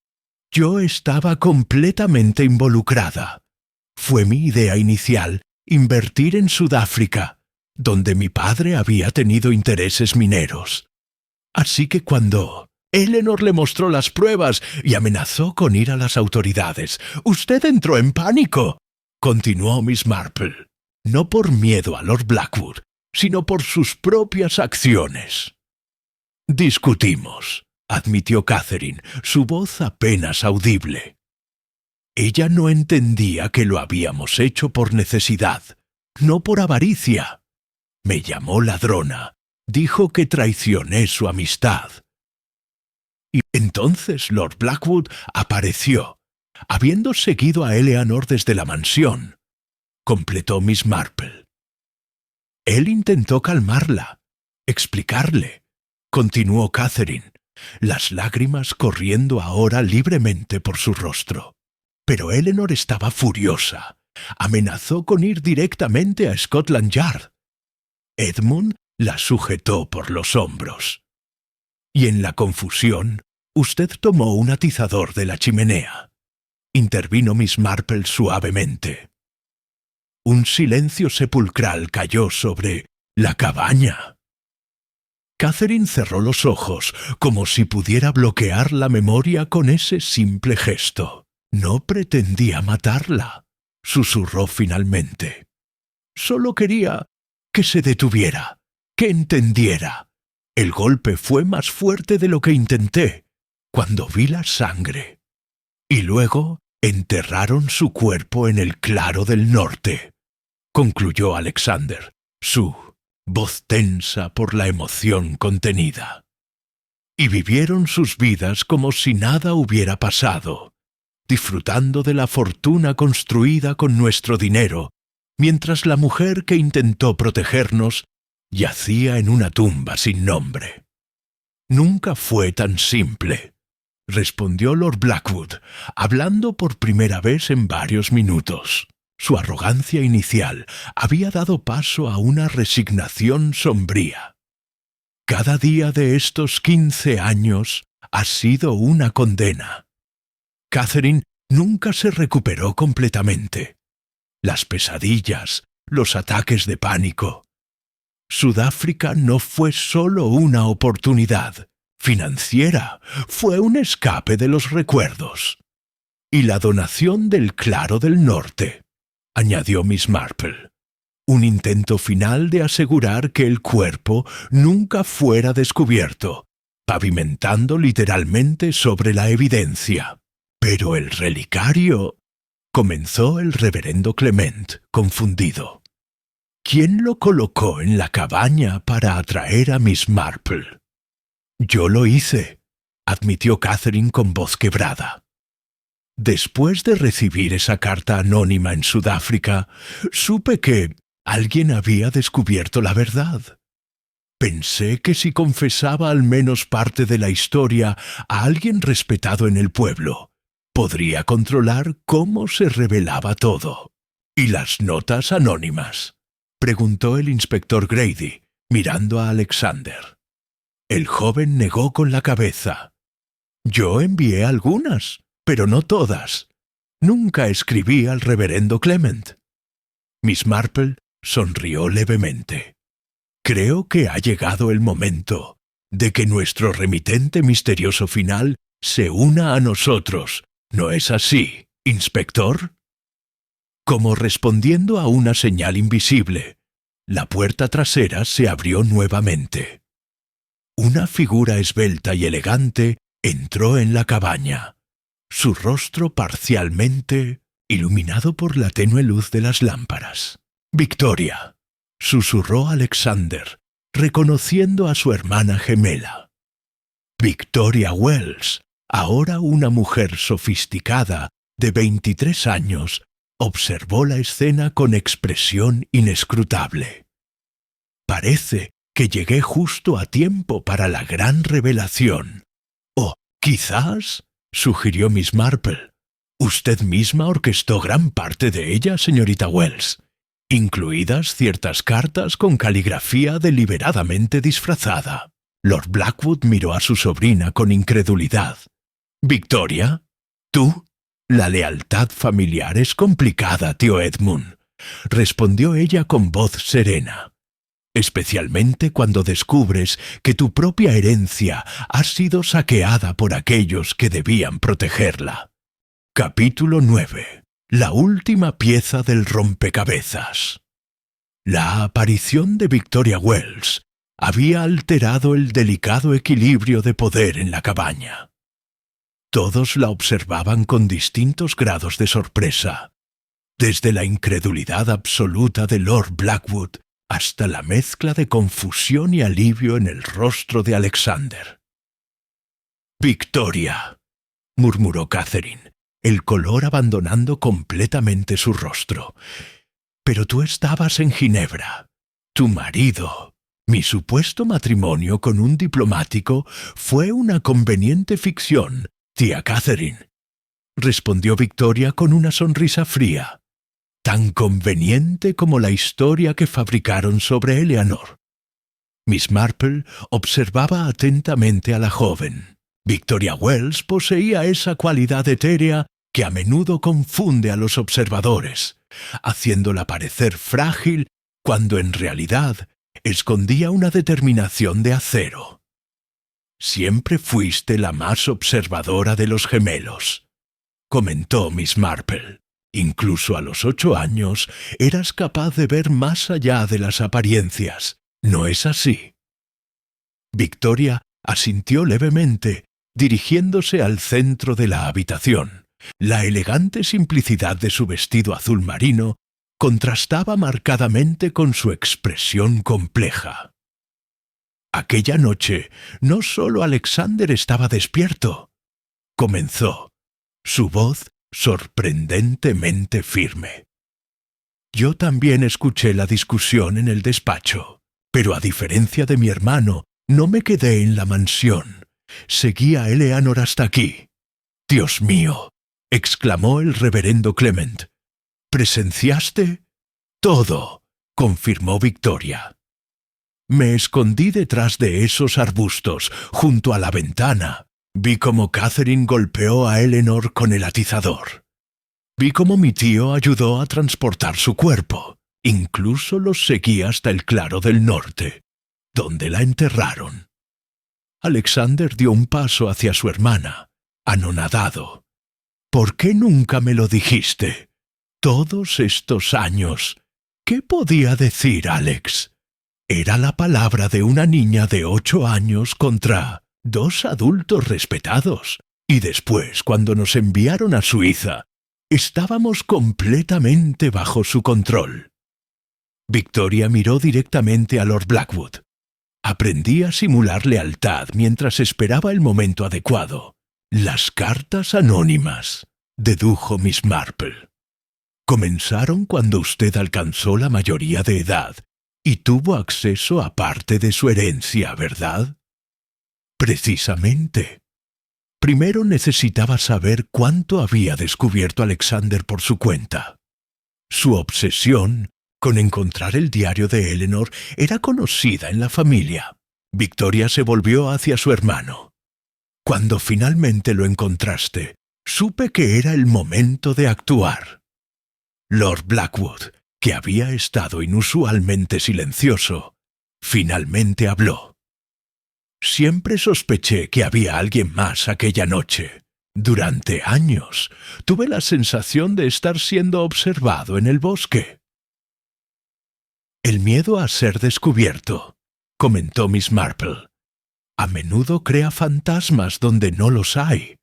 estaba completamente involucrada. Fue mi idea inicial invertir en Sudáfrica, donde mi padre había tenido intereses mineros. Así que cuando Eleanor le mostró las pruebas y amenazó con ir a las autoridades, usted entró en pánico», continuó Miss Marple, «no por miedo a Lord Blackwood, sino por sus propias acciones». «Discutimos», admitió Catherine, su voz apenas audible. Ella no entendía que lo habíamos hecho por necesidad, no por avaricia. Me llamó ladrona, dijo que traicioné su amistad. Y entonces Lord Blackwood apareció, habiendo seguido a Eleanor desde la mansión, completó Miss Marple. Él intentó calmarla, explicarle, continuó Catherine, las lágrimas corriendo ahora libremente por su rostro. Pero Eleanor estaba furiosa. Amenazó con ir directamente a Scotland Yard. Edmund la sujetó por los hombros. Y en la confusión, usted tomó un atizador de la chimenea. Intervino Miss Marple suavemente. Un silencio sepulcral cayó sobre la cabaña. Catherine cerró los ojos, como si pudiera bloquear la memoria con ese simple gesto. No pretendía matarla, susurró finalmente. Solo quería que se detuviera, que entendiera. El golpe fue más fuerte de lo que intenté, cuando vi la sangre. Y luego enterraron su cuerpo en el claro del norte, concluyó Alexander, su voz tensa por la emoción contenida. Y vivieron sus vidas como si nada hubiera pasado, disfrutando de la fortuna construida con nuestro dinero, mientras la mujer que intentó protegernos yacía en una tumba sin nombre. Nunca fue tan simple, respondió Lord Blackwood, hablando por primera vez en varios minutos. Su arrogancia inicial había dado paso a una resignación sombría. Cada día de estos 15 años ha sido una condena. Catherine nunca se recuperó completamente. Las pesadillas, los ataques de pánico. Sudáfrica no fue solo una oportunidad financiera, fue un escape de los recuerdos. Y la donación del Claro del Norte, añadió Miss Marple. Un intento final de asegurar que el cuerpo nunca fuera descubierto, pavimentando literalmente sobre la evidencia. Pero el relicario, comenzó el reverendo Clement, confundido. ¿Quién lo colocó en la cabaña para atraer a Miss Marple? Yo lo hice, admitió Catherine con voz quebrada. Después de recibir esa carta anónima en Sudáfrica, supe que alguien había descubierto la verdad. Pensé que si confesaba al menos parte de la historia a alguien respetado en el pueblo, podría controlar cómo se revelaba todo. ¿Y las notas anónimas?, preguntó el inspector Grady, mirando a Alexander. El joven negó con la cabeza. Yo envié algunas, pero no todas. Nunca escribí al reverendo Clement. Miss Marple sonrió levemente. Creo que ha llegado el momento de que nuestro remitente misterioso final se una a nosotros. ¿No es así, inspector? Como respondiendo a una señal invisible, la puerta trasera se abrió nuevamente. Una figura esbelta y elegante entró en la cabaña, su rostro parcialmente iluminado por la tenue luz de las lámparas. «Victoria», susurró Alexander, reconociendo a su hermana gemela. Victoria Wells, ahora una mujer sofisticada de 23 años, observó la escena con expresión inescrutable. Parece que llegué justo a tiempo para la gran revelación. «Oh, quizás», sugirió Miss Marple, «usted misma orquestó gran parte de ella, señorita Wells, incluidas ciertas cartas con caligrafía deliberadamente disfrazada». Lord Blackwood miró a su sobrina con incredulidad. «¿Victoria? ¿Tú? La lealtad familiar es complicada, tío Edmund», respondió ella con voz serena. «Especialmente cuando descubres que tu propia herencia ha sido saqueada por aquellos que debían protegerla». Capítulo 9. La última pieza del rompecabezas. La aparición de Victoria Wells había alterado el delicado equilibrio de poder en la cabaña. Todos la observaban con distintos grados de sorpresa, desde la incredulidad absoluta de Lord Blackwood hasta la mezcla de confusión y alivio en el rostro de Alexander. «Victoria», murmuró Catherine, el color abandonando completamente su rostro. «Pero tú estabas en Ginebra. Tu marido, mi supuesto matrimonio con un diplomático, fue una conveniente ficción, tía Catherine», respondió Victoria con una sonrisa fría. «Tan conveniente como la historia que fabricaron sobre Eleanor». Miss Marple observaba atentamente a la joven. Victoria Wells poseía esa cualidad etérea que a menudo confunde a los observadores, haciéndola parecer frágil cuando en realidad escondía una determinación de acero. Siempre fuiste la más observadora de los gemelos, comentó Miss Marple. Incluso a los 8 años eras capaz de ver más allá de las apariencias, ¿no es así? Victoria asintió levemente, dirigiéndose al centro de la habitación. La elegante simplicidad de su vestido azul marino contrastaba marcadamente con su expresión compleja. Aquella noche no solo Alexander estaba despierto, comenzó, su voz sorprendentemente firme. Yo también escuché la discusión en el despacho, pero a diferencia de mi hermano, no me quedé en la mansión. Seguí a Eleanor hasta aquí. «Dios mío», exclamó el reverendo Clement. «¿Presenciaste?» «Todo», confirmó Victoria. Me escondí detrás de esos arbustos, junto a la ventana. Vi cómo Catherine golpeó a Eleanor con el atizador. Vi cómo mi tío ayudó a transportar su cuerpo. Incluso los seguí hasta el Claro del Norte, donde la enterraron. Alexander dio un paso hacia su hermana, anonadado. «¿Por qué nunca me lo dijiste? Todos estos años. ¿Qué podía decir Alex?» Era la palabra de una niña de 8 años contra 2 adultos respetados. Y después, cuando nos enviaron a Suiza, estábamos completamente bajo su control. Victoria miró directamente a Lord Blackwood. Aprendí a simular lealtad mientras esperaba el momento adecuado. Las cartas anónimas, dedujo Miss Marple. Comenzaron cuando usted alcanzó la mayoría de edad y tuvo acceso a parte de su herencia, ¿verdad? Precisamente. Primero necesitaba saber cuánto había descubierto Alexander por su cuenta. Su obsesión con encontrar el diario de Eleanor era conocida en la familia. Victoria se volvió hacia su hermano. Cuando finalmente lo encontraste, supe que era el momento de actuar. Lord Blackwood, que había estado inusualmente silencioso, finalmente habló. Siempre sospeché que había alguien más aquella noche. Durante años tuve la sensación de estar siendo observado en el bosque. El miedo a ser descubierto, comentó Miss Marple, a menudo crea fantasmas donde no los hay.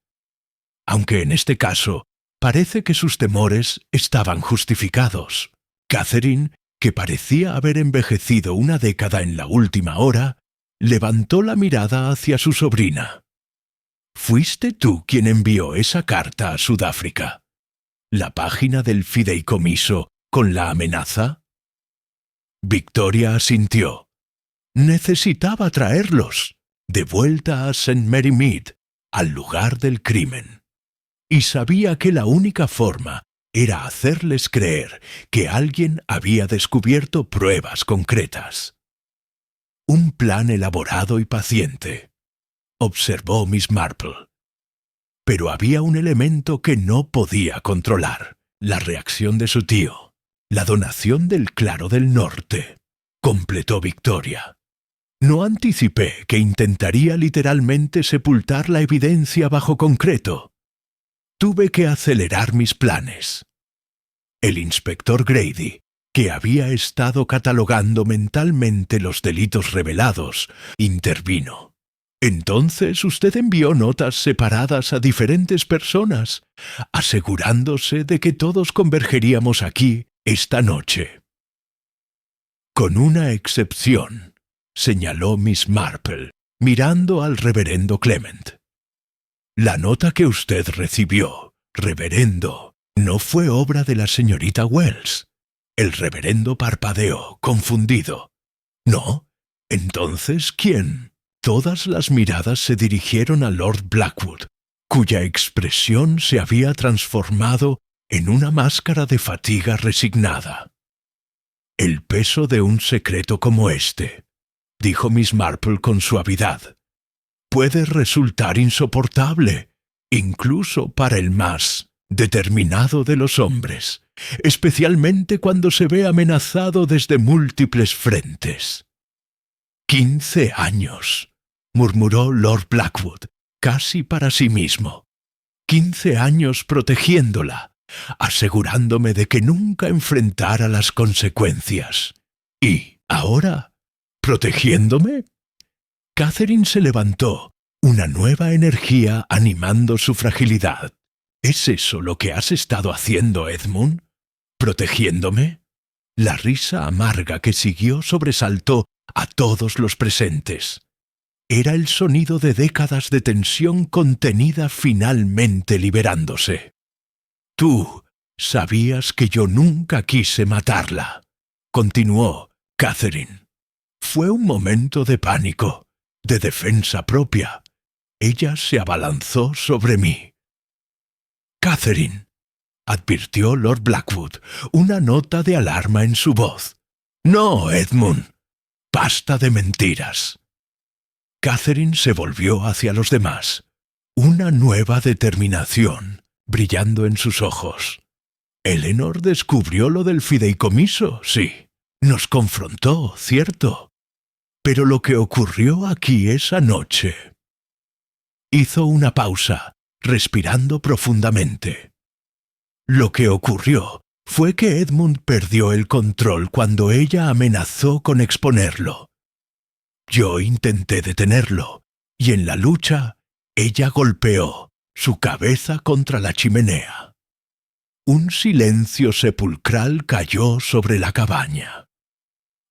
Aunque en este caso parece que sus temores estaban justificados. Catherine, que parecía haber envejecido una década en la última hora, levantó la mirada hacia su sobrina. ¿Fuiste tú quien envió esa carta a Sudáfrica? ¿La página del fideicomiso con la amenaza? Victoria asintió. Necesitaba traerlos, de vuelta a St. Mary Mead, al lugar del crimen. Y sabía que la única forma era hacerles creer que alguien había descubierto pruebas concretas. Un plan elaborado y paciente, observó Miss Marple. Pero había un elemento que no podía controlar, la reacción de su tío. La donación del Claro del Norte, completó Victoria. No anticipé que intentaría literalmente sepultar la evidencia bajo concreto. Tuve que acelerar mis planes. El inspector Grady, que había estado catalogando mentalmente los delitos revelados, intervino. Entonces usted envió notas separadas a diferentes personas, asegurándose de que todos convergeríamos aquí esta noche. Con una excepción, señaló Miss Marple, mirando al reverendo Clement. La nota que usted recibió, reverendo, no fue obra de la señorita Wells. El reverendo parpadeó, confundido. ¿No? Entonces, ¿quién? Todas las miradas se dirigieron a Lord Blackwood, cuya expresión se había transformado en una máscara de fatiga resignada. «El peso de un secreto como este», dijo Miss Marple con suavidad, «puede resultar insoportable, incluso para el más determinado de los hombres, especialmente cuando se ve amenazado desde múltiples frentes. 15 años, murmuró Lord Blackwood, casi para sí mismo. 15 años protegiéndola, asegurándome de que nunca enfrentara las consecuencias. ¿Y ahora? ¿Protegiéndome? Catherine se levantó, una nueva energía animando su fragilidad. ¿Es eso lo que has estado haciendo, Edmund? ¿Protegiéndome? La risa amarga que siguió sobresaltó a todos los presentes. Era el sonido de décadas de tensión contenida finalmente liberándose. Tú sabías que yo nunca quise matarla, continuó Catherine. Fue un momento de pánico, de defensa propia. Ella se abalanzó sobre mí. Catherine, advirtió Lord Blackwood, una nota de alarma en su voz. No, Edmund. Basta de mentiras. Catherine se volvió hacia los demás, una nueva determinación brillando en sus ojos. Eleanor descubrió lo del fideicomiso, sí. Nos confrontó, cierto. Pero lo que ocurrió aquí esa noche... Hizo una pausa, respirando profundamente. Lo que ocurrió fue que Edmund perdió el control cuando ella amenazó con exponerlo. Yo intenté detenerlo, y en la lucha, ella golpeó su cabeza contra la chimenea. Un silencio sepulcral cayó sobre la cabaña.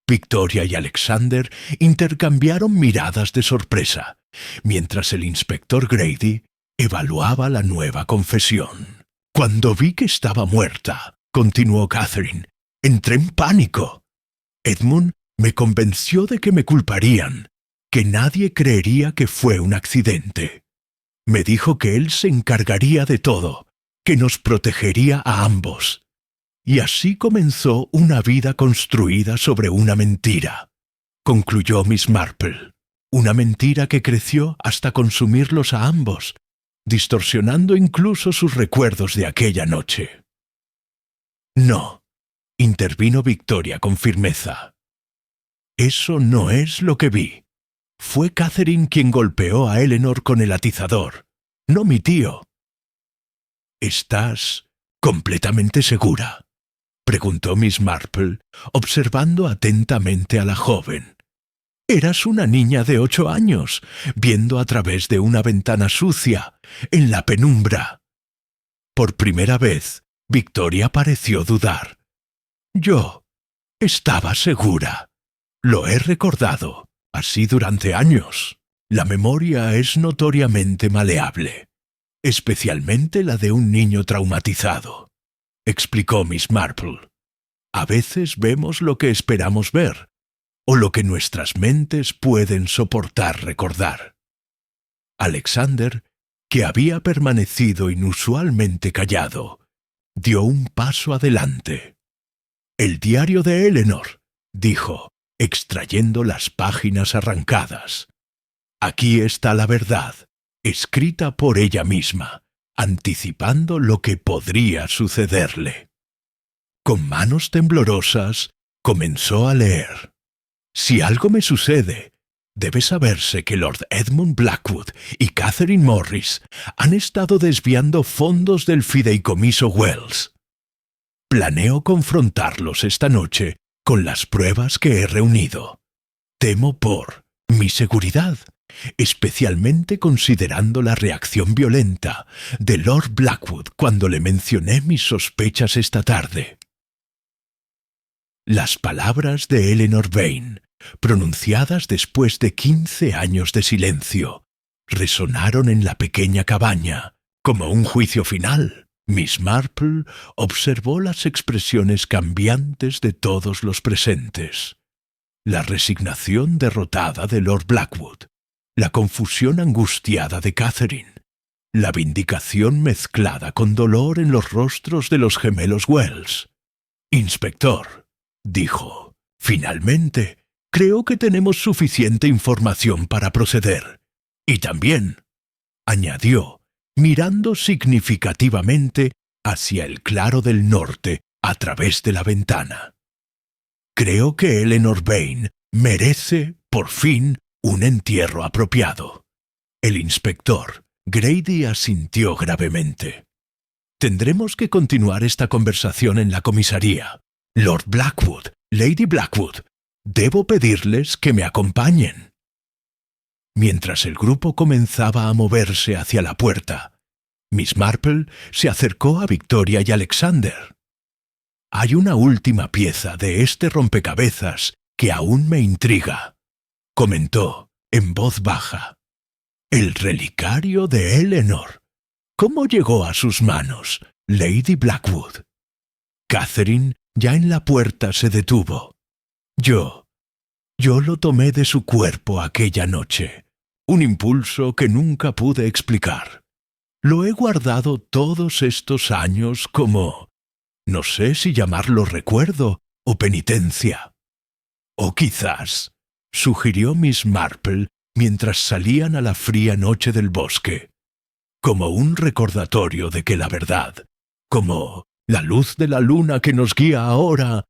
Victoria y Alexander intercambiaron miradas de sorpresa, mientras el inspector Grady evaluaba la nueva confesión. Cuando vi que estaba muerta, continuó Catherine, entré en pánico. Edmund me convenció de que me culparían, que nadie creería que fue un accidente. Me dijo que él se encargaría de todo, que nos protegería a ambos. Y así comenzó una vida construida sobre una mentira, concluyó Miss Marple. Una mentira que creció hasta consumirlos a ambos, distorsionando incluso sus recuerdos de aquella noche. No, intervino Victoria con firmeza. Eso no es lo que vi. Fue Catherine quien golpeó a Eleanor con el atizador, no mi tío. ¿Estás completamente segura?, preguntó Miss Marple, observando atentamente a la joven. Eras una niña de 8 años, viendo a través de una ventana sucia, en la penumbra. Por primera vez, Victoria pareció dudar. Yo estaba segura. Lo he recordado, así durante años. La memoria es notoriamente maleable, especialmente la de un niño traumatizado, explicó Miss Marple. A veces vemos lo que esperamos ver, o lo que nuestras mentes pueden soportar recordar. Alexander, que había permanecido inusualmente callado, dio un paso adelante. «El diario de Eleanor», dijo, extrayendo las páginas arrancadas. «Aquí está la verdad, escrita por ella misma, anticipando lo que podría sucederle». Con manos temblorosas, comenzó a leer. «Si algo me sucede, debe saberse que Lord Edmund Blackwood y Catherine Morris han estado desviando fondos del fideicomiso Wells. Planeo confrontarlos esta noche con las pruebas que he reunido. Temo por mi seguridad, especialmente considerando la reacción violenta de Lord Blackwood cuando le mencioné mis sospechas esta tarde». Las palabras de Eleanor Vane, pronunciadas después de 15 años de silencio, resonaron en la pequeña cabaña, como un juicio final. Miss Marple observó las expresiones cambiantes de todos los presentes. La resignación derrotada de Lord Blackwood, la confusión angustiada de Catherine, la vindicación mezclada con dolor en los rostros de los gemelos Wells. «Inspector», dijo, «finalmente, creo que tenemos suficiente información para proceder. Y también», añadió, mirando significativamente hacia el claro del norte a través de la ventana, «creo que Eleanor Vane merece Por fin, un entierro apropiado. El inspector Grady asintió gravemente. Tendremos que continuar esta conversación en la comisaría. Lord Blackwood, Lady Blackwood, debo pedirles que me acompañen. Mientras el grupo comenzaba a moverse hacia la puerta, Miss Marple se acercó a Victoria y Alexander. Hay una última pieza de este rompecabezas que aún me intriga, comentó en voz baja. El relicario de Eleanor. ¿Cómo llegó a sus manos, Lady Blackwood? Catherine, ya en la puerta, se detuvo. Yo lo tomé de su cuerpo aquella noche, un impulso que nunca pude explicar. Lo he guardado todos estos años como, no sé si llamarlo recuerdo o penitencia. O quizás, sugirió Miss Marple mientras salían a la fría noche del bosque, como un recordatorio de que la verdad, como la luz de la luna que nos guía ahora,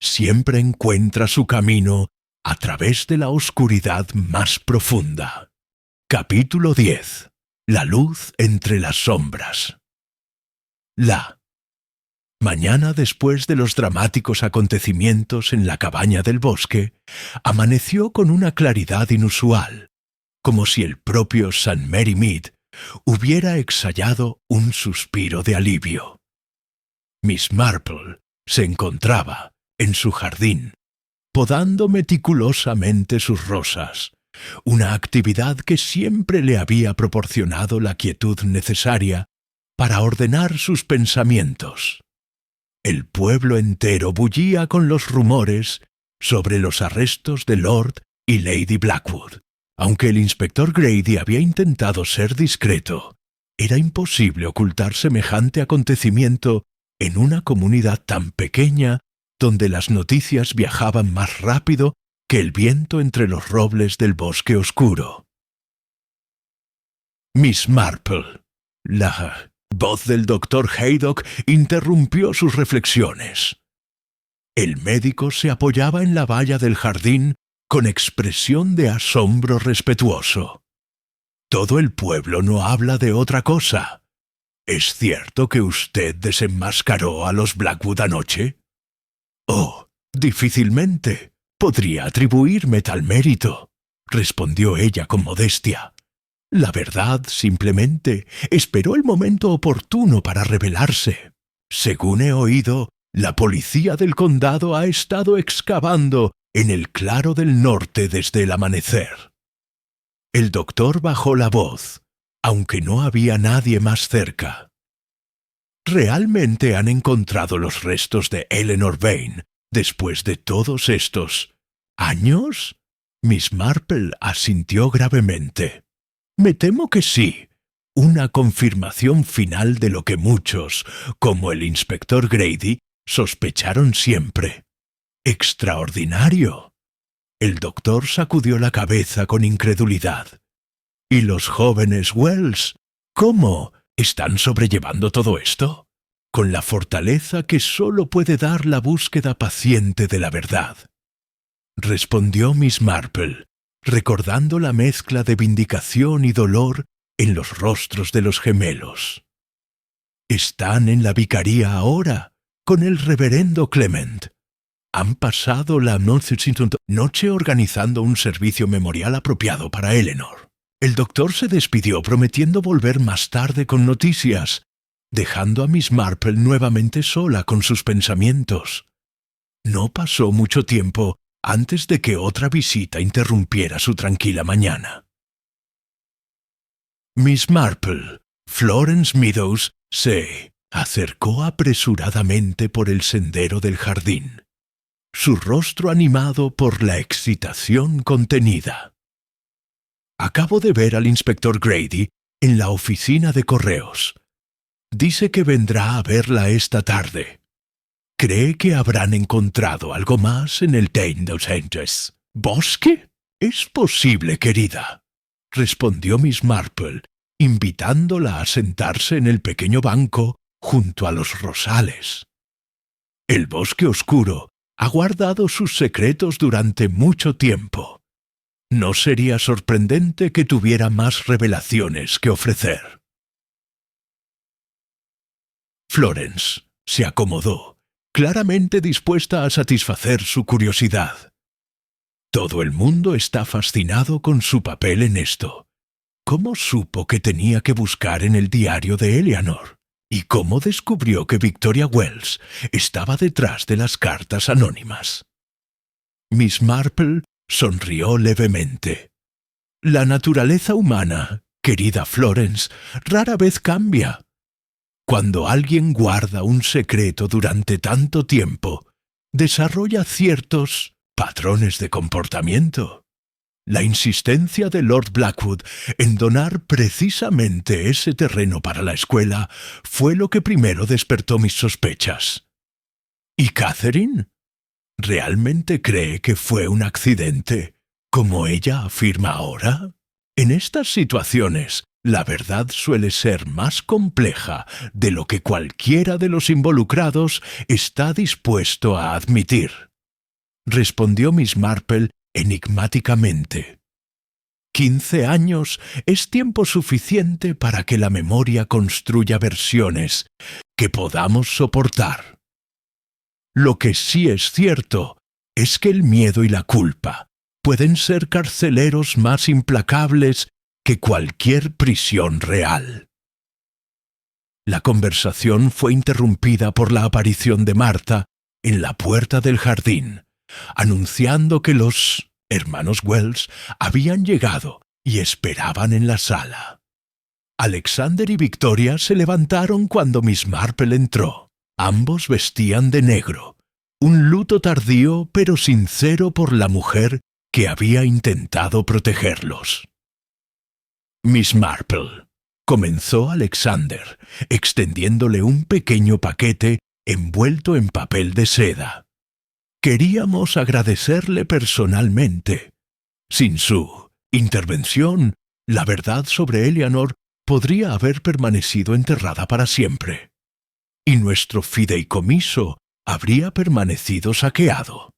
siempre encuentra su camino a través de la oscuridad más profunda. Capítulo 10. La luz entre las sombras. La mañana después de los dramáticos acontecimientos en la cabaña del bosque, amaneció con una claridad inusual, como si el propio St. Mary Mead hubiera exhalado un suspiro de alivio. Miss Marple se encontraba en su jardín, podando meticulosamente sus rosas, una actividad que siempre le había proporcionado la quietud necesaria para ordenar sus pensamientos. El pueblo entero bullía con los rumores sobre los arrestos de Lord y Lady Blackwood. Aunque el inspector Grady había intentado ser discreto, era imposible ocultar semejante acontecimiento en una comunidad tan pequeña donde las noticias viajaban más rápido que el viento entre los robles del bosque oscuro. Miss Marple, la voz del doctor Haydock interrumpió sus reflexiones. El médico se apoyaba en la valla del jardín con expresión de asombro respetuoso. Todo el pueblo no habla de otra cosa. ¿Es cierto que usted desenmascaró a los Blackwood anoche? Oh, difícilmente podría atribuirme tal mérito, respondió ella con modestia. La verdad, simplemente, esperó el momento oportuno para revelarse. Según he oído, la policía del condado ha estado excavando en el claro del norte desde el amanecer. El doctor bajó la voz, aunque no había nadie más cerca. ¿Realmente han encontrado los restos de Eleanor Vane después de todos estos años? Miss Marple asintió gravemente. Me temo que sí. Una confirmación final de lo que muchos, como el inspector Grady, sospecharon siempre. ¡Extraordinario! El doctor sacudió la cabeza con incredulidad. ¿Y los jóvenes Wells? ¿Cómo están sobrellevando todo esto? Con la fortaleza que sólo puede dar la búsqueda paciente de la verdad. Respondió Miss Marple, recordando la mezcla de vindicación y dolor en los rostros de los gemelos. Están en la vicaría ahora, con el reverendo Clement. Han pasado la noche organizando un servicio memorial apropiado para Eleanor. El doctor se despidió prometiendo volver más tarde con noticias, dejando a Miss Marple nuevamente sola con sus pensamientos. No pasó mucho tiempo antes de que otra visita interrumpiera su tranquila mañana. Miss Marple, Florence Meadows, se acercó apresuradamente por el sendero del jardín, su rostro animado por la excitación contenida. Acabo de ver al inspector Grady en la oficina de correos. Dice que vendrá a verla esta tarde. ¿Cree que habrán encontrado algo más en el Tain dos Anges? ¿Bosque? Es posible, querida, respondió Miss Marple, invitándola a sentarse en el pequeño banco junto a los rosales. El bosque oscuro ha guardado sus secretos durante mucho tiempo. No sería sorprendente que tuviera más revelaciones que ofrecer. Florence se acomodó, claramente dispuesta a satisfacer su curiosidad. Todo el mundo está fascinado con su papel en esto. ¿Cómo supo que tenía que buscar en el diario de Eleanor? ¿Y cómo descubrió que Victoria Wells estaba detrás de las cartas anónimas? Miss Marple sonrió levemente. La naturaleza humana, querida Florence, rara vez cambia. Cuando alguien guarda un secreto durante tanto tiempo, desarrolla ciertos patrones de comportamiento. La insistencia de Lord Blackwood en donar precisamente ese terreno para la escuela fue lo que primero despertó mis sospechas. ¿Y Catherine? ¿Realmente cree que fue un accidente, como ella afirma ahora? En estas situaciones, la verdad suele ser más compleja de lo que cualquiera de los involucrados está dispuesto a admitir, respondió Miss Marple enigmáticamente. 15 años es tiempo suficiente para que la memoria construya versiones que podamos soportar. Lo que sí es cierto es que el miedo y la culpa pueden ser carceleros más implacables que cualquier prisión real. La conversación fue interrumpida por la aparición de Martha en la puerta del jardín, anunciando que los hermanos Wells habían llegado y esperaban en la sala. Alexander y Victoria se levantaron cuando Miss Marple entró. Ambos vestían de negro, un luto tardío pero sincero por la mujer que había intentado protegerlos. Miss Marple, comenzó Alexander, extendiéndole un pequeño paquete envuelto en papel de seda. Queríamos agradecerle personalmente. Sin su intervención, la verdad sobre Eleanor podría haber permanecido enterrada para siempre. Y nuestro fideicomiso habría permanecido saqueado,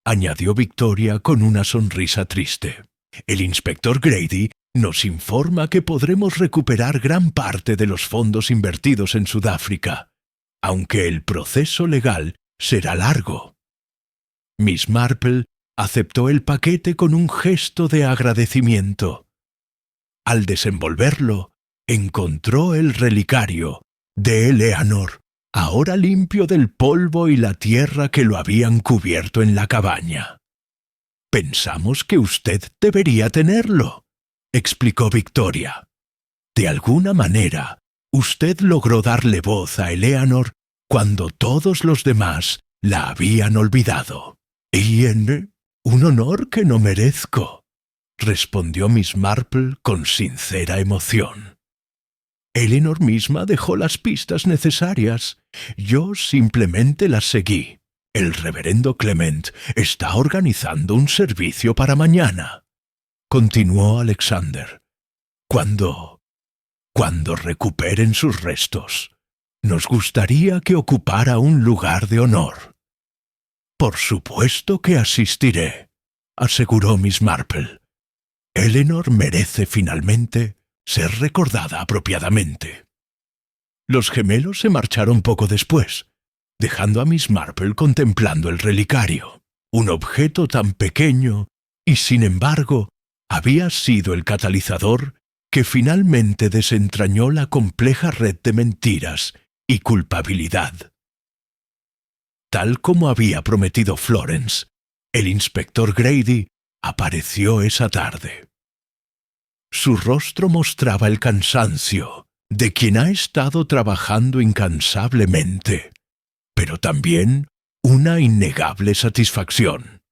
añadió Victoria con una sonrisa triste. El inspector Grady nos informa que podremos recuperar gran parte de los fondos invertidos en Sudáfrica, aunque el proceso legal será largo. Miss Marple aceptó el paquete con un gesto de agradecimiento. Al desenvolverlo, encontró el relicario de Eleanor, ahora limpio del polvo y la tierra que lo habían cubierto en la cabaña. «Pensamos que usted debería tenerlo», explicó Victoria. «De alguna manera, usted logró darle voz a Eleanor cuando todos los demás la habían olvidado». «Y en un honor que no merezco», respondió Miss Marple con sincera emoción. Eleanor misma dejó las pistas necesarias. Yo simplemente las seguí. El reverendo Clement está organizando un servicio para mañana, continuó Alexander. Cuando recuperen sus restos, nos gustaría que ocupara un lugar de honor. Por supuesto que asistiré, aseguró Miss Marple. Eleanor merece finalmente ser recordada apropiadamente. Los gemelos se marcharon poco después, dejando a Miss Marple contemplando el relicario, un objeto tan pequeño y, sin embargo, había sido el catalizador que finalmente desentrañó la compleja red de mentiras y culpabilidad. Tal como había prometido Florence, el inspector Grady apareció esa tarde. Su rostro mostraba el cansancio de quien ha estado trabajando incansablemente, pero también una innegable satisfacción.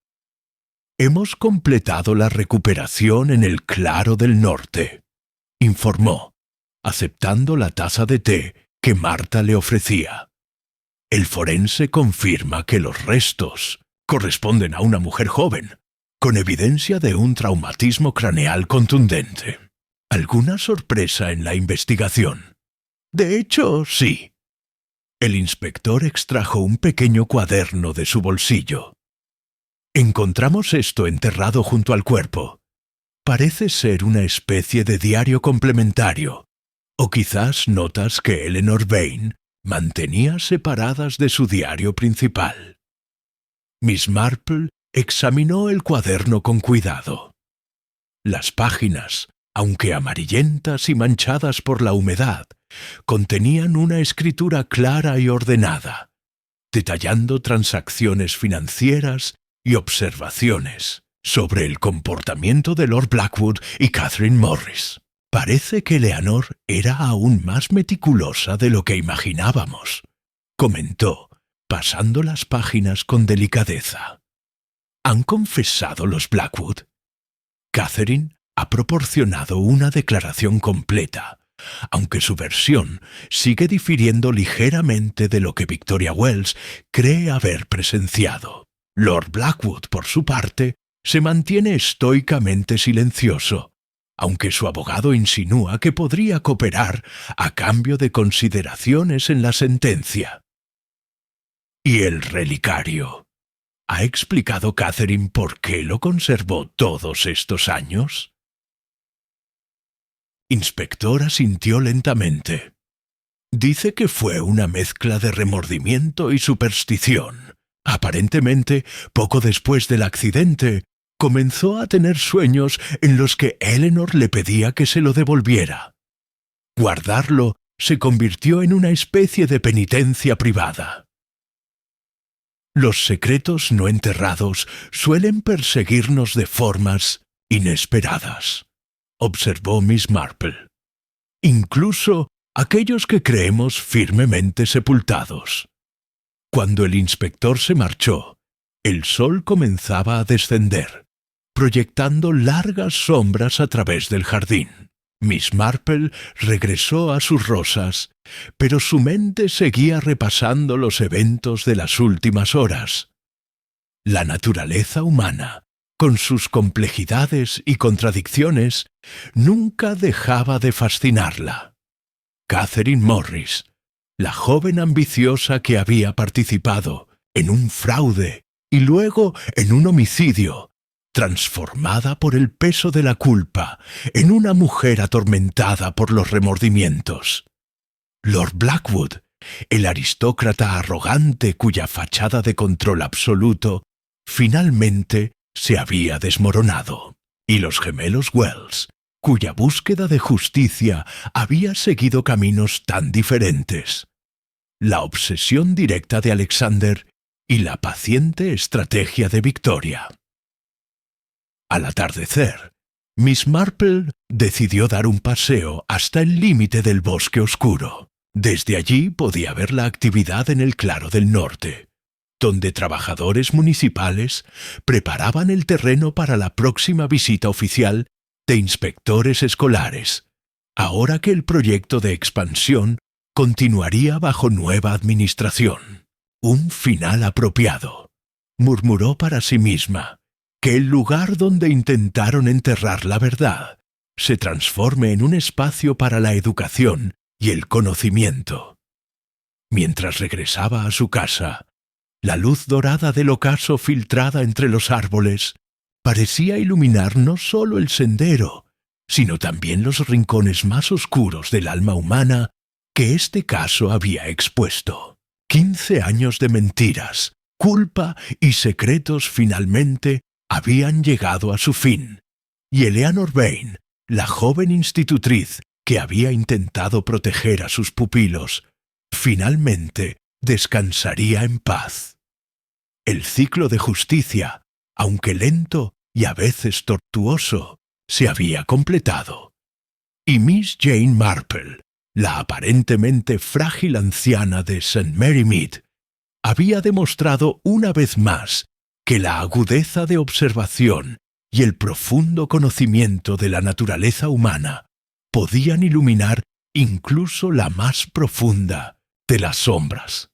Hemos completado la recuperación en el Claro del Norte, informó, aceptando la taza de té que Martha le ofrecía. El forense confirma que los restos corresponden a una mujer joven, con evidencia de un traumatismo craneal contundente. ¿Alguna sorpresa en la investigación? De hecho, sí. El inspector extrajo un pequeño cuaderno de su bolsillo. Encontramos esto enterrado junto al cuerpo, parece ser una especie de diario complementario, o quizás notas que Eleanor Vane mantenía separadas de su diario principal. Miss Marple examinó el cuaderno con cuidado. Las páginas, aunque amarillentas y manchadas por la humedad, contenían una escritura clara y ordenada, detallando transacciones financieras y observaciones sobre el comportamiento de Lord Blackwood y Catherine Morris. Parece que Eleanor era aún más meticulosa de lo que imaginábamos, comentó, pasando las páginas con delicadeza. ¿Han confesado los Blackwood? Catherine ha proporcionado una declaración completa, aunque su versión sigue difiriendo ligeramente de lo que Victoria Wells cree haber presenciado. Lord Blackwood, por su parte, se mantiene estoicamente silencioso, aunque su abogado insinúa que podría cooperar a cambio de consideraciones en la sentencia. ¿Y el relicario? ¿Ha explicado Catherine por qué lo conservó todos estos años? Inspector asintió lentamente. Dice que fue una mezcla de remordimiento y superstición. Aparentemente, poco después del accidente, comenzó a tener sueños en los que Eleanor le pedía que se lo devolviera. Guardarlo se convirtió en una especie de penitencia privada. Los secretos no enterrados suelen perseguirnos de formas inesperadas, observó Miss Marple. Incluso aquellos que creemos firmemente sepultados. Cuando el inspector se marchó, el sol comenzaba a descender, proyectando largas sombras a través del jardín. Miss Marple regresó a sus rosas, pero su mente seguía repasando los eventos de las últimas horas. La naturaleza humana, con sus complejidades y contradicciones, nunca dejaba de fascinarla. Catherine Morris, la joven ambiciosa que había participado en un fraude y luego en un homicidio, transformada por el peso de la culpa en una mujer atormentada por los remordimientos. Lord Blackwood, el aristócrata arrogante cuya fachada de control absoluto finalmente se había desmoronado, y los gemelos Wells, cuya búsqueda de justicia había seguido caminos tan diferentes. La obsesión directa de Alexander y la paciente estrategia de Victoria. Al atardecer, Miss Marple decidió dar un paseo hasta el límite del bosque oscuro. Desde allí podía ver la actividad en el Claro del Norte, donde trabajadores municipales preparaban el terreno para la próxima visita oficial de inspectores escolares, ahora que el proyecto de expansión continuaría bajo nueva administración. Un final apropiado, murmuró para sí misma. Que el lugar donde intentaron enterrar la verdad se transforme en un espacio para la educación y el conocimiento. Mientras regresaba a su casa, la luz dorada del ocaso filtrada entre los árboles parecía iluminar no solo el sendero, sino también los rincones más oscuros del alma humana que este caso había expuesto. 15 años de mentiras, culpa y secretos finalmente habían llegado a su fin, y Eleanor Vane, la joven institutriz que había intentado proteger a sus pupilos, finalmente descansaría en paz. El ciclo de justicia, aunque lento y a veces tortuoso, se había completado, y Miss Jane Marple, la aparentemente frágil anciana de St. Mary Mead, había demostrado una vez más que la agudeza de observación y el profundo conocimiento de la naturaleza humana podían iluminar incluso la más profunda de las sombras.